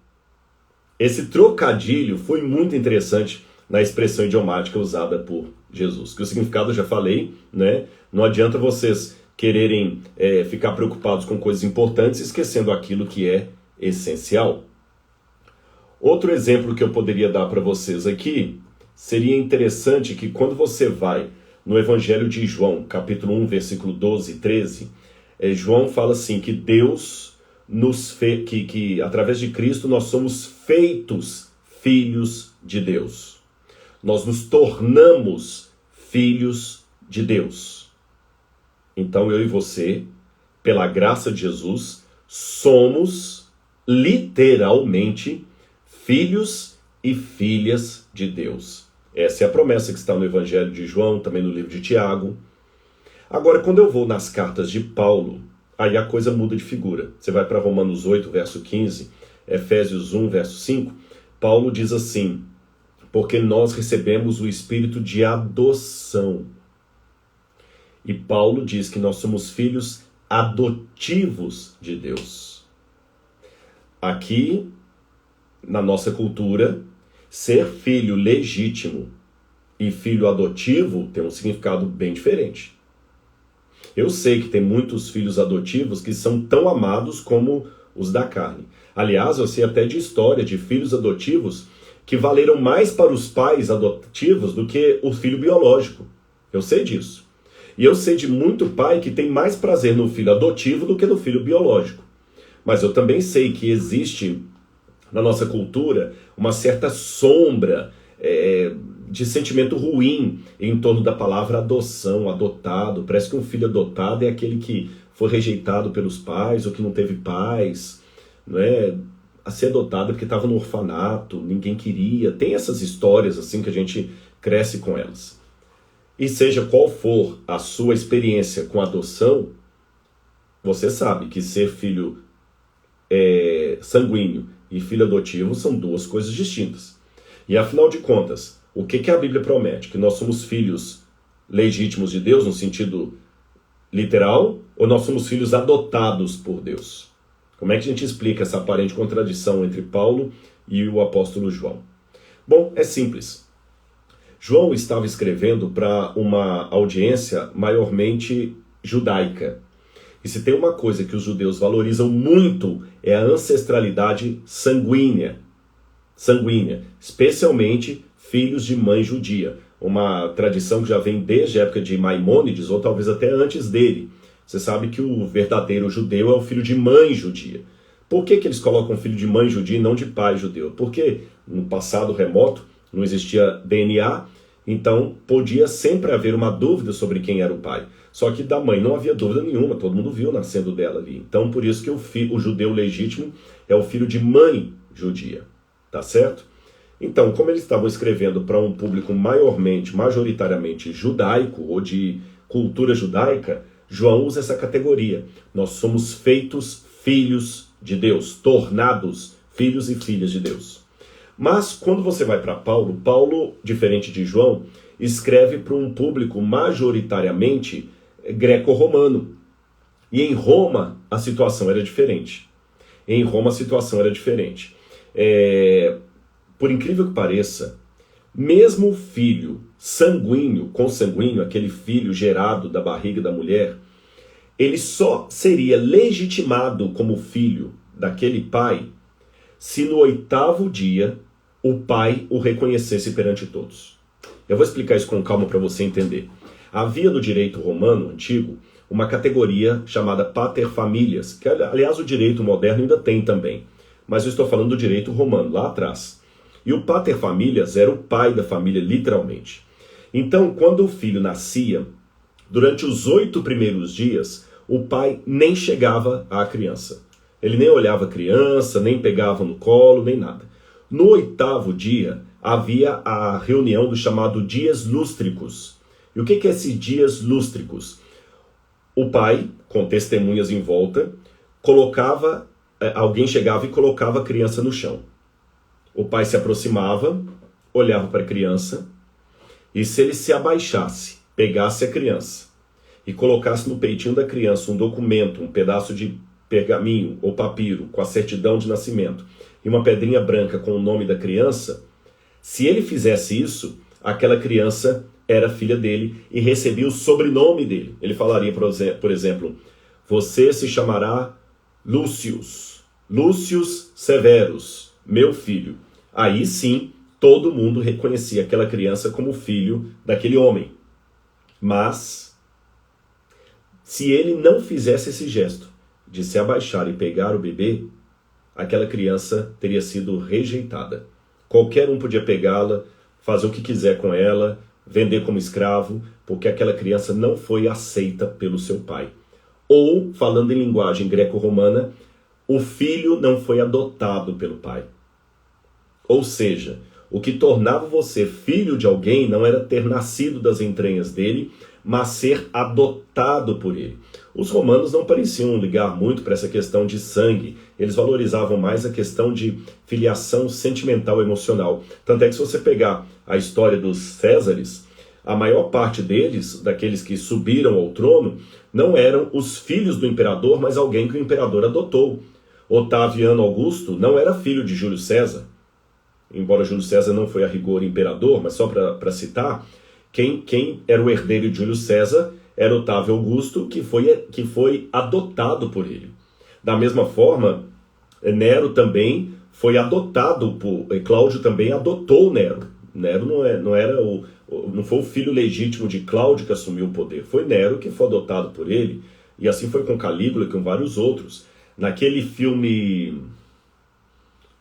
Esse trocadilho foi muito interessante na expressão idiomática usada por Jesus. Que o significado eu já falei, né? Não adianta vocês quererem ficar preocupados com coisas importantes, esquecendo aquilo que é essencial. Outro exemplo que eu poderia dar para vocês aqui, seria interessante que quando você vai no Evangelho de João, capítulo 1, versículo 12 e 13, João fala assim, que Deus que através de Cristo nós somos feitos filhos de Deus. Nós nos tornamos filhos de Deus. Então eu e você, pela graça de Jesus, somos literalmente filhos e filhas de Deus. Essa é a promessa que está no Evangelho de João, também no livro de Tiago. Agora, quando eu vou nas cartas de Paulo, aí a coisa muda de figura. Você vai para Romanos 8, verso 15, Efésios 1, verso 5, Paulo diz assim, porque nós recebemos o espírito de adoção. E Paulo diz que nós somos filhos adotivos de Deus. Aqui, na nossa cultura, ser filho legítimo e filho adotivo tem um significado bem diferente. Eu sei que tem muitos filhos adotivos que são tão amados como os da carne. Aliás, eu sei até de história de filhos adotivos que valeram mais para os pais adotivos do que o filho biológico. Eu sei disso. E eu sei de muito pai que tem mais prazer no filho adotivo do que no filho biológico. Mas eu também sei que existe na nossa cultura uma certa sombra de sentimento ruim em torno da palavra adoção, adotado. Parece que um filho adotado é aquele que foi rejeitado pelos pais ou que não teve pais, não é? A ser adotado porque estava no orfanato, ninguém queria. Tem essas histórias assim que a gente cresce com elas. E seja qual for a sua experiência com adoção, você sabe que ser filho sanguíneo e filho adotivo são duas coisas distintas. E afinal de contas, o que a Bíblia promete? Que nós somos filhos legítimos de Deus no sentido literal, ou nós somos filhos adotados por Deus? Como é que a gente explica essa aparente contradição entre Paulo e o apóstolo João? Bom, é simples. João estava escrevendo para uma audiência maiormente judaica. E se tem uma coisa que os judeus valorizam muito é a ancestralidade sanguínea, especialmente filhos de mãe judia. Uma tradição que já vem desde a época de Maimônides, ou talvez até antes dele. Você sabe que o verdadeiro judeu é o filho de mãe judia. Por que eles colocam filho de mãe judia e não de pai judeu? Porque no passado remoto não existia DNA, então podia sempre haver uma dúvida sobre quem era o pai. Só que da mãe não havia dúvida nenhuma, todo mundo viu nascendo dela ali. Então por isso que o judeu legítimo é o filho de mãe judia, tá certo? Então, como eles estavam escrevendo para um público majoritariamente judaico ou de cultura judaica, João usa essa categoria. Nós somos feitos filhos de Deus, tornados filhos e filhas de Deus. Mas quando você vai para Paulo, Paulo, diferente de João, escreve para um público majoritariamente greco-romano. E em Roma a situação era diferente. Por incrível que pareça, mesmo o filho consanguíneo, aquele filho gerado da barriga da mulher, ele só seria legitimado como filho daquele pai se no 8º dia o pai o reconhecesse perante todos. Eu vou explicar isso com calma para você entender. Havia no direito romano antigo uma categoria chamada paterfamilias, que aliás o direito moderno ainda tem também, mas eu estou falando do direito romano, lá atrás. E o paterfamilias era o pai da família, literalmente. Então, quando o filho nascia, durante os 8 primeiros dias, o pai nem chegava à criança. Ele nem olhava a criança, nem pegava no colo, nem nada. No 8º dia, havia a reunião do chamado dias lústricos. E o que é esses dias lústricos? O pai, com testemunhas em volta, alguém chegava e colocava a criança no chão. O pai se aproximava, olhava para a criança, e se ele se abaixasse, pegasse a criança e colocasse no peitinho da criança um documento, um pedaço de pergaminho ou papiro com a certidão de nascimento e uma pedrinha branca com o nome da criança, se ele fizesse isso, aquela criança era filha dele e recebia o sobrenome dele. Ele falaria, por exemplo, você se chamará Lúcius Severus, meu filho. Aí sim, todo mundo reconhecia aquela criança como filho daquele homem. Mas, se ele não fizesse esse gesto de se abaixar e pegar o bebê, aquela criança teria sido rejeitada. Qualquer um podia pegá-la, fazer o que quiser com ela, vender como escravo, porque aquela criança não foi aceita pelo seu pai. Ou, falando em linguagem greco-romana, o filho não foi adotado pelo pai. Ou seja, o que tornava você filho de alguém não era ter nascido das entranhas dele, mas ser adotado por ele. Os romanos não pareciam ligar muito para essa questão de sangue. Eles valorizavam mais a questão de filiação sentimental emocional. Tanto é que se você pegar a história dos Césares, a maior parte deles, daqueles que subiram ao trono, não eram os filhos do imperador, mas alguém que o imperador adotou. Otaviano Augusto não era filho de Júlio César. Embora Júlio César não foi a rigor imperador, mas só para citar, quem era o herdeiro de Júlio César era Otávio Augusto, que foi adotado por ele. Da mesma forma, Nero também foi adotado por... Cláudio também adotou Nero. Nero não foi o filho legítimo de Cláudio que assumiu o poder. Foi Nero que foi adotado por ele. E assim foi com Calígula e com vários outros. Naquele filme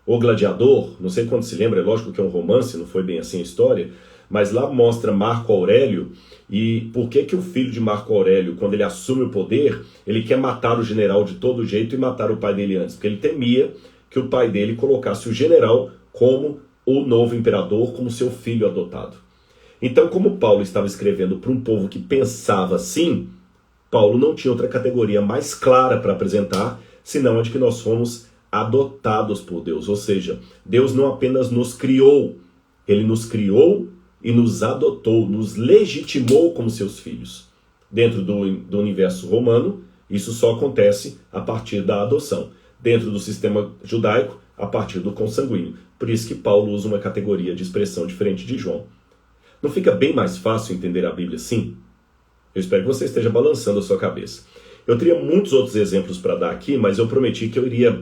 O Gladiador, não sei quando se lembra, é lógico que é um romance, não foi bem assim a história, mas lá mostra Marco Aurélio e por que o filho de Marco Aurélio, quando ele assume o poder, ele quer matar o general de todo jeito e matar o pai dele antes, porque ele temia que o pai dele colocasse o general como o novo imperador, como seu filho adotado. Então, como Paulo estava escrevendo para um povo que pensava assim, Paulo não tinha outra categoria mais clara para apresentar, senão a de que nós fomos adotados por Deus. Ou seja, Deus não apenas nos criou, Ele nos criou e nos adotou, nos legitimou como seus filhos. Dentro do universo romano, isso só acontece a partir da adoção. Dentro do sistema judaico, a partir do consanguíneo. Por isso que Paulo usa uma categoria de expressão diferente de João. Não fica bem mais fácil entender a Bíblia assim? Eu espero que você esteja balançando a sua cabeça. Eu teria muitos outros exemplos para dar aqui, mas eu prometi que eu iria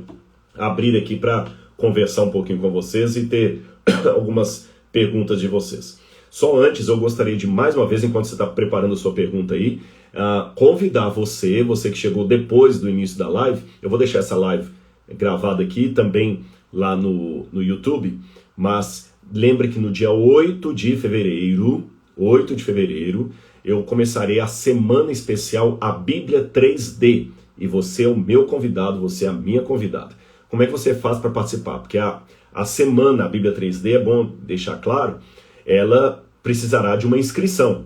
abrir aqui para conversar um pouquinho com vocês e ter algumas perguntas de vocês. Só antes, eu gostaria de, mais uma vez, enquanto você está preparando a sua pergunta aí, convidar você que chegou depois do início da live, eu vou deixar essa live gravada aqui também lá no YouTube, mas lembre que no dia 8 de fevereiro, eu começarei a semana especial A Bíblia 3D, e você é o meu convidado, você é a minha convidada. Como é que você faz para participar? Porque a semana, a Bíblia 3D, é bom deixar claro, ela precisará de uma inscrição.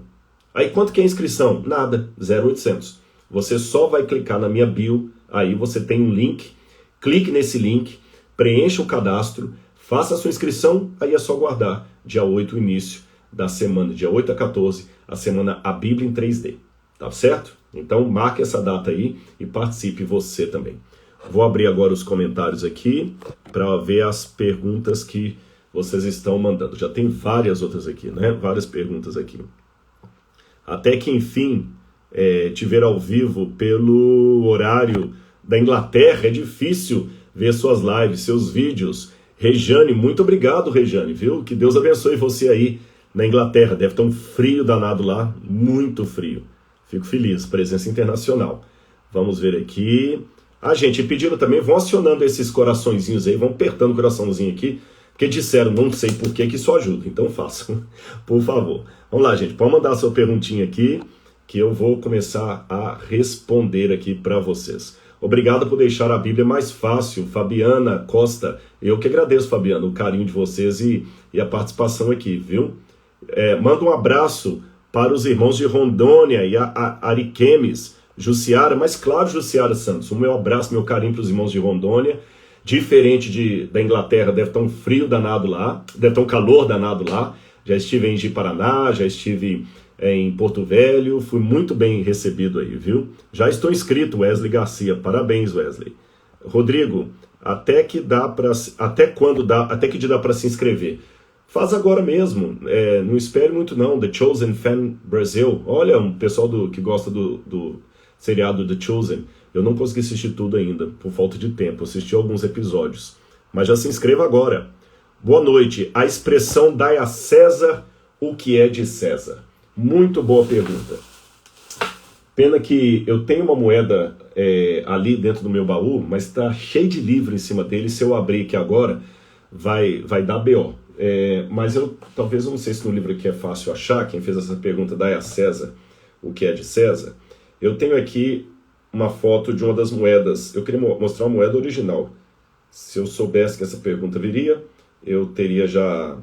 Aí quanto que é a inscrição? Nada, 0,800. Você só vai clicar na minha bio, aí você tem um link, clique nesse link, preencha o cadastro, faça a sua inscrição, aí é só guardar. Dia 8, o início da semana, dia 8 a 14, a semana A Bíblia em 3D. Tá certo? Então marque essa data aí e participe você também. Vou abrir agora os comentários aqui para ver as perguntas que vocês estão mandando. Já tem várias outras aqui, né? Várias perguntas aqui. Até que, enfim, te ver ao vivo pelo horário da Inglaterra. É difícil ver suas lives, seus vídeos. Rejane, muito obrigado, Rejane, viu? Que Deus abençoe você aí na Inglaterra. Deve estar um frio danado lá, muito frio. Fico feliz, presença internacional. Vamos ver aqui. Gente, pediram também, vão acionando esses coraçõezinhos aí, vão apertando o coraçãozinho aqui, porque disseram, não sei por que isso ajuda, então façam, por favor. Vamos lá, gente, pode mandar a sua perguntinha aqui, que eu vou começar a responder aqui para vocês. Obrigado por deixar a Bíblia mais fácil, Fabiana Costa. Eu que agradeço, Fabiana, o carinho de vocês e a participação aqui, viu? Manda um abraço para os irmãos de Rondônia e a Ariquemes, Jussiara, mas claro, Jussiara Santos, o meu abraço, meu carinho para os irmãos de Rondônia. Diferente da Inglaterra, deve estar um frio danado lá, deve estar um calor danado lá. Já estive em Ji-Paraná, já estive em Porto Velho, fui muito bem recebido aí, viu? Já estou inscrito, Wesley Garcia, parabéns, Wesley. Rodrigo, até que dia dá para se inscrever? Faz agora mesmo, não espere muito não. The Chosen Fan Brasil, olha, um pessoal que gosta do seriado The Chosen. Eu não consegui assistir tudo ainda, por falta de tempo, assisti alguns episódios. Mas já se inscreva agora. Boa noite. A expressão dai a César o que é de César. Muito boa pergunta. Pena que eu tenho uma moeda ali dentro do meu baú, mas está cheio de livro em cima dele. Se eu abrir aqui agora, vai dar BO. Mas talvez eu não sei se no livro aqui é fácil achar. Quem fez essa pergunta, dai a César o que é de César. Eu tenho aqui uma foto de uma das moedas. Eu queria mostrar uma moeda original. Se eu soubesse que essa pergunta viria, eu teria já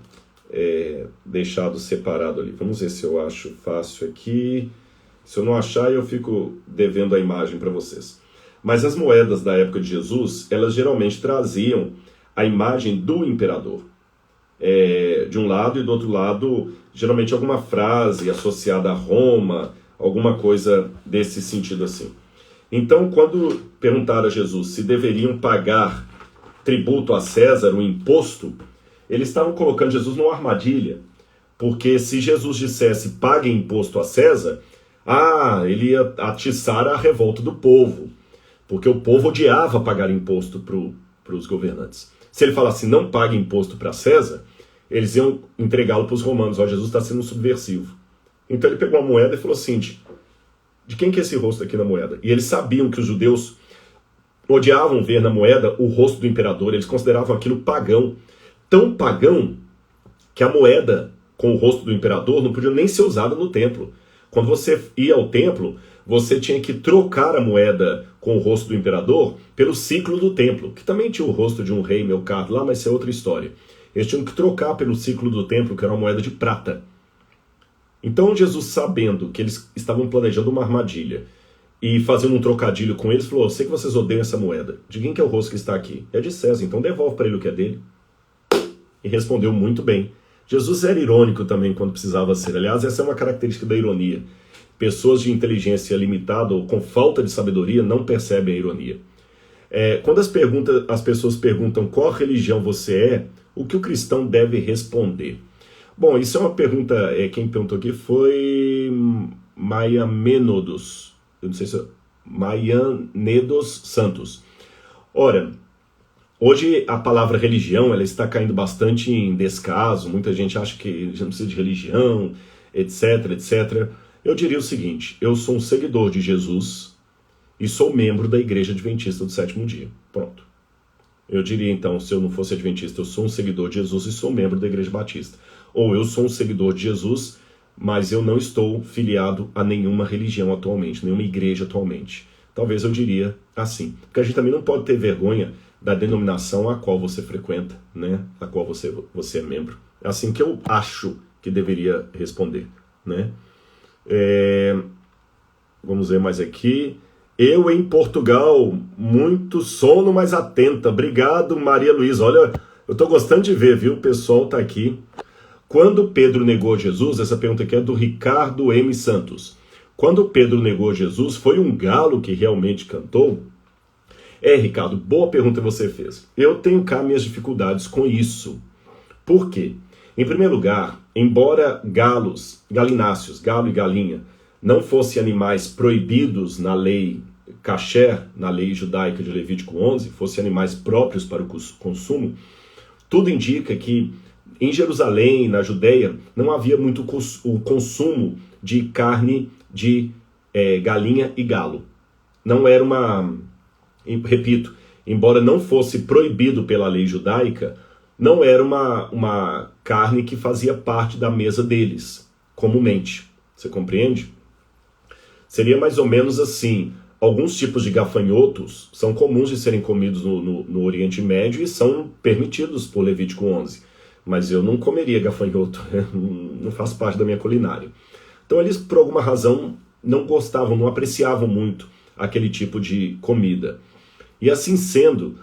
deixado separado ali. Vamos ver se eu acho fácil aqui. Se eu não achar, eu fico devendo a imagem para vocês. Mas as moedas da época de Jesus, elas geralmente traziam a imagem do imperador. De um lado, e do outro lado, geralmente alguma frase associada a Roma, alguma coisa desse sentido assim. Então, quando perguntaram a Jesus se deveriam pagar tributo a César, o imposto, eles estavam colocando Jesus numa armadilha. Porque se Jesus dissesse pague imposto a César, ele ia atiçar a revolta do povo. Porque o povo odiava pagar imposto para os governantes. Se ele falasse não pague imposto para César, eles iam entregá-lo para os romanos. Jesus está sendo um subversivo. Então ele pegou uma moeda e falou assim, de quem que é esse rosto aqui na moeda? E eles sabiam que os judeus odiavam ver na moeda o rosto do imperador. Eles consideravam aquilo pagão. Tão pagão que a moeda com o rosto do imperador não podia nem ser usada no templo. Quando você ia ao templo, você tinha que trocar a moeda com o rosto do imperador pelo ciclo do templo, que também tinha o rosto de um rei, Melcar, lá, mas isso é outra história. Eles tinham que trocar pelo ciclo do templo, que era uma moeda de prata. Então Jesus, sabendo que eles estavam planejando uma armadilha e fazendo um trocadilho com eles, falou, eu sei que vocês odeiam essa moeda. De quem que é o rosto que está aqui? É de César, então devolve para ele o que é dele. E respondeu muito bem. Jesus era irônico também quando precisava ser. Aliás, essa é uma característica da ironia. Pessoas de inteligência limitada ou com falta de sabedoria não percebem a ironia. Quando as pessoas perguntam qual religião você é, o que o cristão deve responder? Bom, isso é uma pergunta, quem perguntou aqui foi Maianedos. Eu não sei se é Maianedos Santos. Ora, hoje a palavra religião ela está caindo bastante em descaso, muita gente acha que a gente não precisa de religião, etc, etc. Eu diria o seguinte, eu sou um seguidor de Jesus e sou membro da Igreja Adventista do Sétimo Dia. Pronto. Eu diria então, se eu não fosse adventista, eu sou um seguidor de Jesus e sou membro da Igreja Batista. Ou eu sou um seguidor de Jesus, mas eu não estou filiado a nenhuma religião atualmente, nenhuma igreja atualmente. Talvez eu diria assim. Porque a gente também não pode ter vergonha da denominação a qual você frequenta, né? A qual você é membro. É assim que eu acho que deveria responder, né? Vamos ver mais aqui. Eu em Portugal, muito sono, mas atenta. Obrigado, Maria Luísa. Olha, eu tô gostando de ver, viu? O pessoal tá aqui. Quando Pedro negou Jesus, essa pergunta aqui é do Ricardo M. Santos. Quando Pedro negou Jesus, foi um galo que realmente cantou? Ricardo, boa pergunta você fez. Eu tenho cá minhas dificuldades com isso. Por quê? Em primeiro lugar, embora galináceos, galo e galinha, não fossem animais proibidos na lei kasher, na lei judaica de Levítico 11, fossem animais próprios para o consumo, tudo indica que em Jerusalém, na Judéia, não havia muito o consumo de carne de galinha e galo. Não era repito, embora não fosse proibido pela lei judaica, não era uma carne que fazia parte da mesa deles, comumente. Você compreende? Seria mais ou menos assim. Alguns tipos de gafanhotos são comuns de serem comidos no Oriente Médio e são permitidos por Levítico 11. Mas eu não comeria gafanhoto, não faz parte da minha culinária. Então eles, por alguma razão, não gostavam, não apreciavam muito aquele tipo de comida. E assim sendo,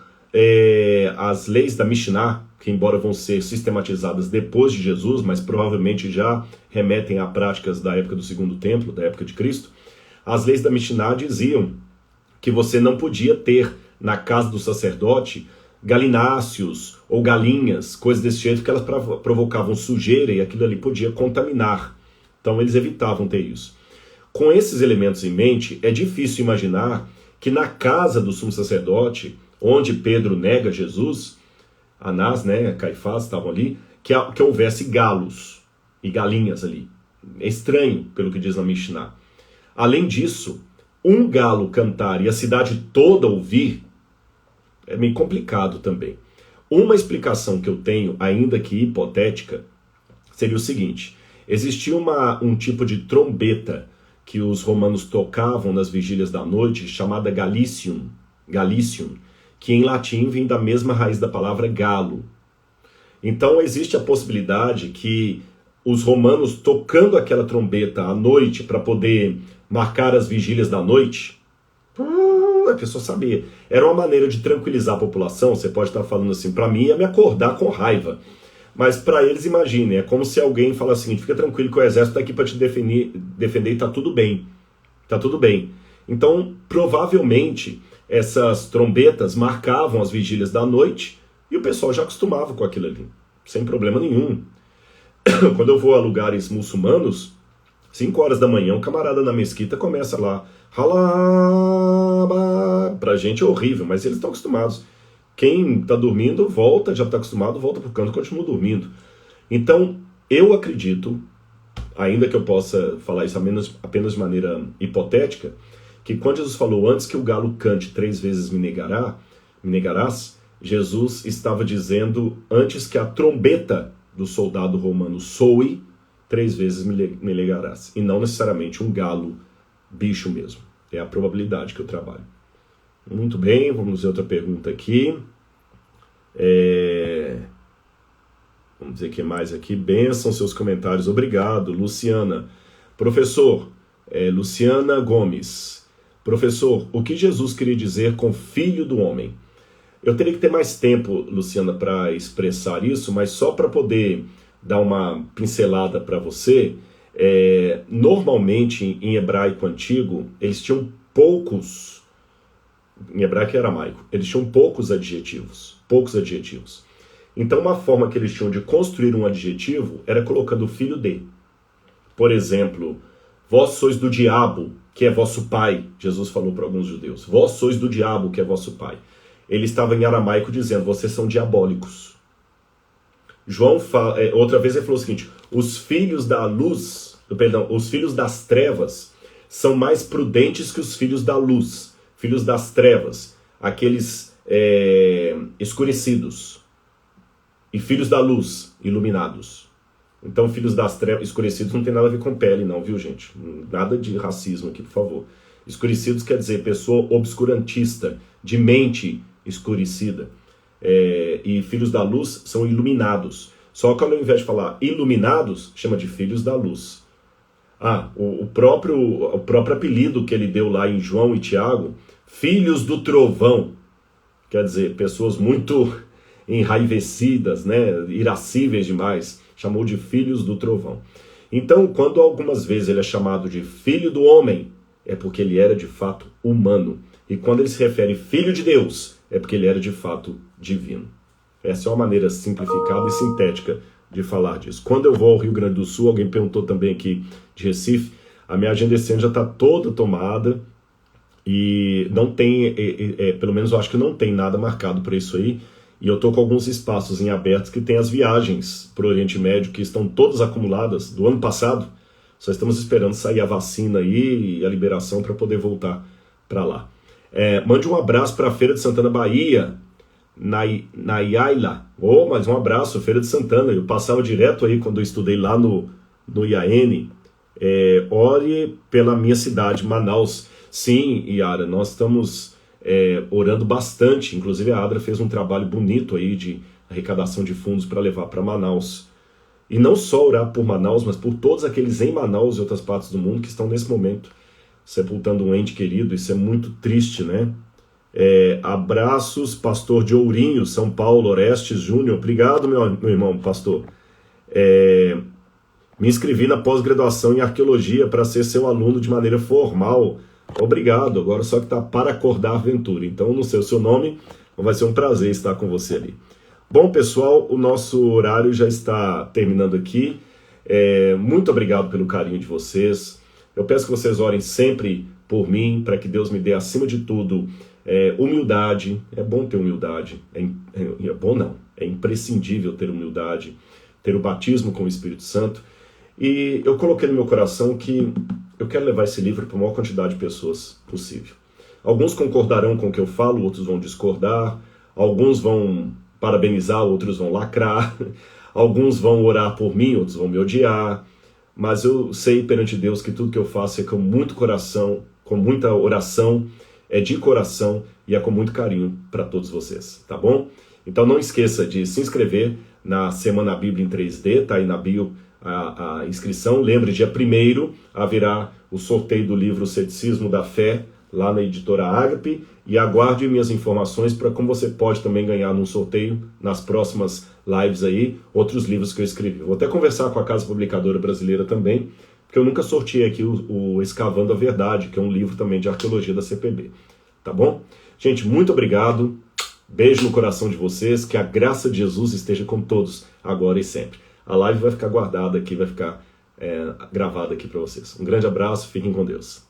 as leis da Mishnah, que embora vão ser sistematizadas depois de Jesus, mas provavelmente já remetem a práticas da época do Segundo Templo, da época de Cristo, as leis da Mishnah diziam que você não podia ter na casa do sacerdote galináceos ou galinhas, coisas desse jeito, que elas provocavam sujeira e aquilo ali podia contaminar. Então eles evitavam ter isso. Com esses elementos em mente, é difícil imaginar que na casa do sumo sacerdote, onde Pedro nega Jesus, Anás, né, Caifás estavam ali, que houvesse galos e galinhas ali. É estranho, pelo que diz na Mishnah. Além disso, um galo cantar e a cidade toda ouvir é meio complicado também. Uma explicação que eu tenho, ainda que hipotética, seria o seguinte: existia um tipo de trombeta que os romanos tocavam nas vigílias da noite, chamada galicium, que em latim vem da mesma raiz da palavra galo. Então existe a possibilidade que os romanos, tocando aquela trombeta à noite para poder marcar as vigílias da noite, a pessoa sabia. Era uma maneira de tranquilizar a população. Você pode estar falando assim, para mim é me acordar com raiva. Mas para eles, imaginem, é como se alguém fala assim: fica tranquilo que o exército está aqui para te defender e tá tudo bem. Tá tudo bem. Então, provavelmente, essas trombetas marcavam as vigílias da noite e o pessoal já acostumava com aquilo ali, sem problema nenhum. Quando eu vou a lugares muçulmanos, 5 horas da manhã, um camarada na mesquita começa lá, halaba. Pra gente é horrível, mas eles estão acostumados. Quem está dormindo, volta, já está acostumado, volta pro canto e continua dormindo. Então, eu acredito, ainda que eu possa falar isso apenas de maneira hipotética, que quando Jesus falou antes que o galo cante 3 vezes me negarás, Jesus estava dizendo antes que a trombeta do soldado romano soe, 3 vezes me negarás. E não necessariamente um galo, bicho mesmo. É a probabilidade que eu trabalho. Muito bem, vamos ver outra pergunta aqui. Vamos ver o que mais aqui. Benção seus comentários. Obrigado, Luciana. Professor, Luciana Gomes. Professor, o que Jesus queria dizer com filho do homem? Eu teria que ter mais tempo, Luciana, para expressar isso, mas só para poder dar uma pincelada para você, normalmente em hebraico antigo, eles tinham poucos, em hebraico e aramaico, eles tinham poucos adjetivos. Então uma forma que eles tinham de construir um adjetivo era colocando o filho de. Por exemplo, vós sois do diabo, que é vosso pai, Jesus falou para alguns judeus. Vós sois do diabo, que é vosso pai. Ele estava em aramaico dizendo, vocês são diabólicos. João fala, outra vez ele falou o seguinte: os filhos da luz, os filhos das trevas são mais prudentes que os filhos da luz. Filhos das trevas, aqueles escurecidos. E filhos da luz, iluminados. Então, filhos das trevas, escurecidos não tem nada a ver com pele, não, viu, gente? Nada de racismo aqui, por favor. Escurecidos quer dizer pessoa obscurantista, de mente escurecida. E filhos da luz são iluminados. Só que ao invés de falar iluminados, chama de filhos da luz. O próprio apelido que ele deu lá em João e Tiago, filhos do trovão, quer dizer, pessoas muito enraivecidas, né, irascíveis demais, chamou de filhos do trovão. Então, quando algumas vezes ele é chamado de filho do homem, é porque ele era de fato humano. E quando ele se refere filho de Deus, é porque ele era de fato divino. Essa é uma maneira simplificada e sintética de falar disso. Quando eu vou ao Rio Grande do Sul, alguém perguntou também aqui de Recife, a minha agenda esse ano já está toda tomada e não tem, pelo menos eu acho que não tem nada marcado para isso aí. E eu estou com alguns espaços em abertos que tem as viagens para o Oriente Médio, que estão todas acumuladas do ano passado. Só estamos esperando sair a vacina aí e a liberação para poder voltar para lá. Mande um abraço para a Feira de Santana, Bahia, na Iaila. Mas um abraço, Feira de Santana. Eu passava direto aí quando eu estudei lá no IAN. Ore pela minha cidade, Manaus. Sim, Yara, nós estamos orando bastante. Inclusive a Adra fez um trabalho bonito aí de arrecadação de fundos para levar para Manaus. E não só orar por Manaus, mas por todos aqueles em Manaus e outras partes do mundo que estão nesse momento sepultando um ente querido. Isso é muito triste, né? Abraços, pastor de Ourinho, São Paulo, Orestes Júnior. Obrigado, meu irmão, pastor. Me inscrevi na pós-graduação em arqueologia para ser seu aluno de maneira formal. Obrigado. Agora só que tá para acordar aventura. Então, não sei o seu nome, Vai ser um prazer estar com você ali. Bom, pessoal, o nosso horário já está terminando aqui. Muito obrigado pelo carinho de vocês. Eu peço que vocês orem sempre por mim, para que Deus me dê, acima de tudo, humildade. É bom ter humildade. É bom não. É imprescindível ter humildade, ter o batismo com o Espírito Santo. E eu coloquei no meu coração que eu quero levar esse livro para a maior quantidade de pessoas possível. Alguns concordarão com o que eu falo, outros vão discordar, alguns vão parabenizar, outros vão lacrar, alguns vão orar por mim, outros vão me odiar, mas eu sei perante Deus que tudo que eu faço é com muito coração, com muita oração, é de coração e é com muito carinho para todos vocês, tá bom? Então não esqueça de se inscrever na Semana Bíblia em 3D, tá aí na bio a inscrição. Lembre, dia 1º haverá o sorteio do livro Ceticismo da Fé, lá na editora Ágape, e aguarde minhas informações para como você pode também ganhar num sorteio, nas próximas lives aí, outros livros que eu escrevi. Vou até conversar com a Casa Publicadora Brasileira também, porque eu nunca sorteei aqui o Escavando a Verdade, que é um livro também de arqueologia da CPB. Tá bom? Gente, muito obrigado. Beijo no coração de vocês, que a graça de Jesus esteja com todos, agora e sempre. A live vai ficar guardada aqui, vai ficar gravada aqui para vocês. Um grande abraço, fiquem com Deus.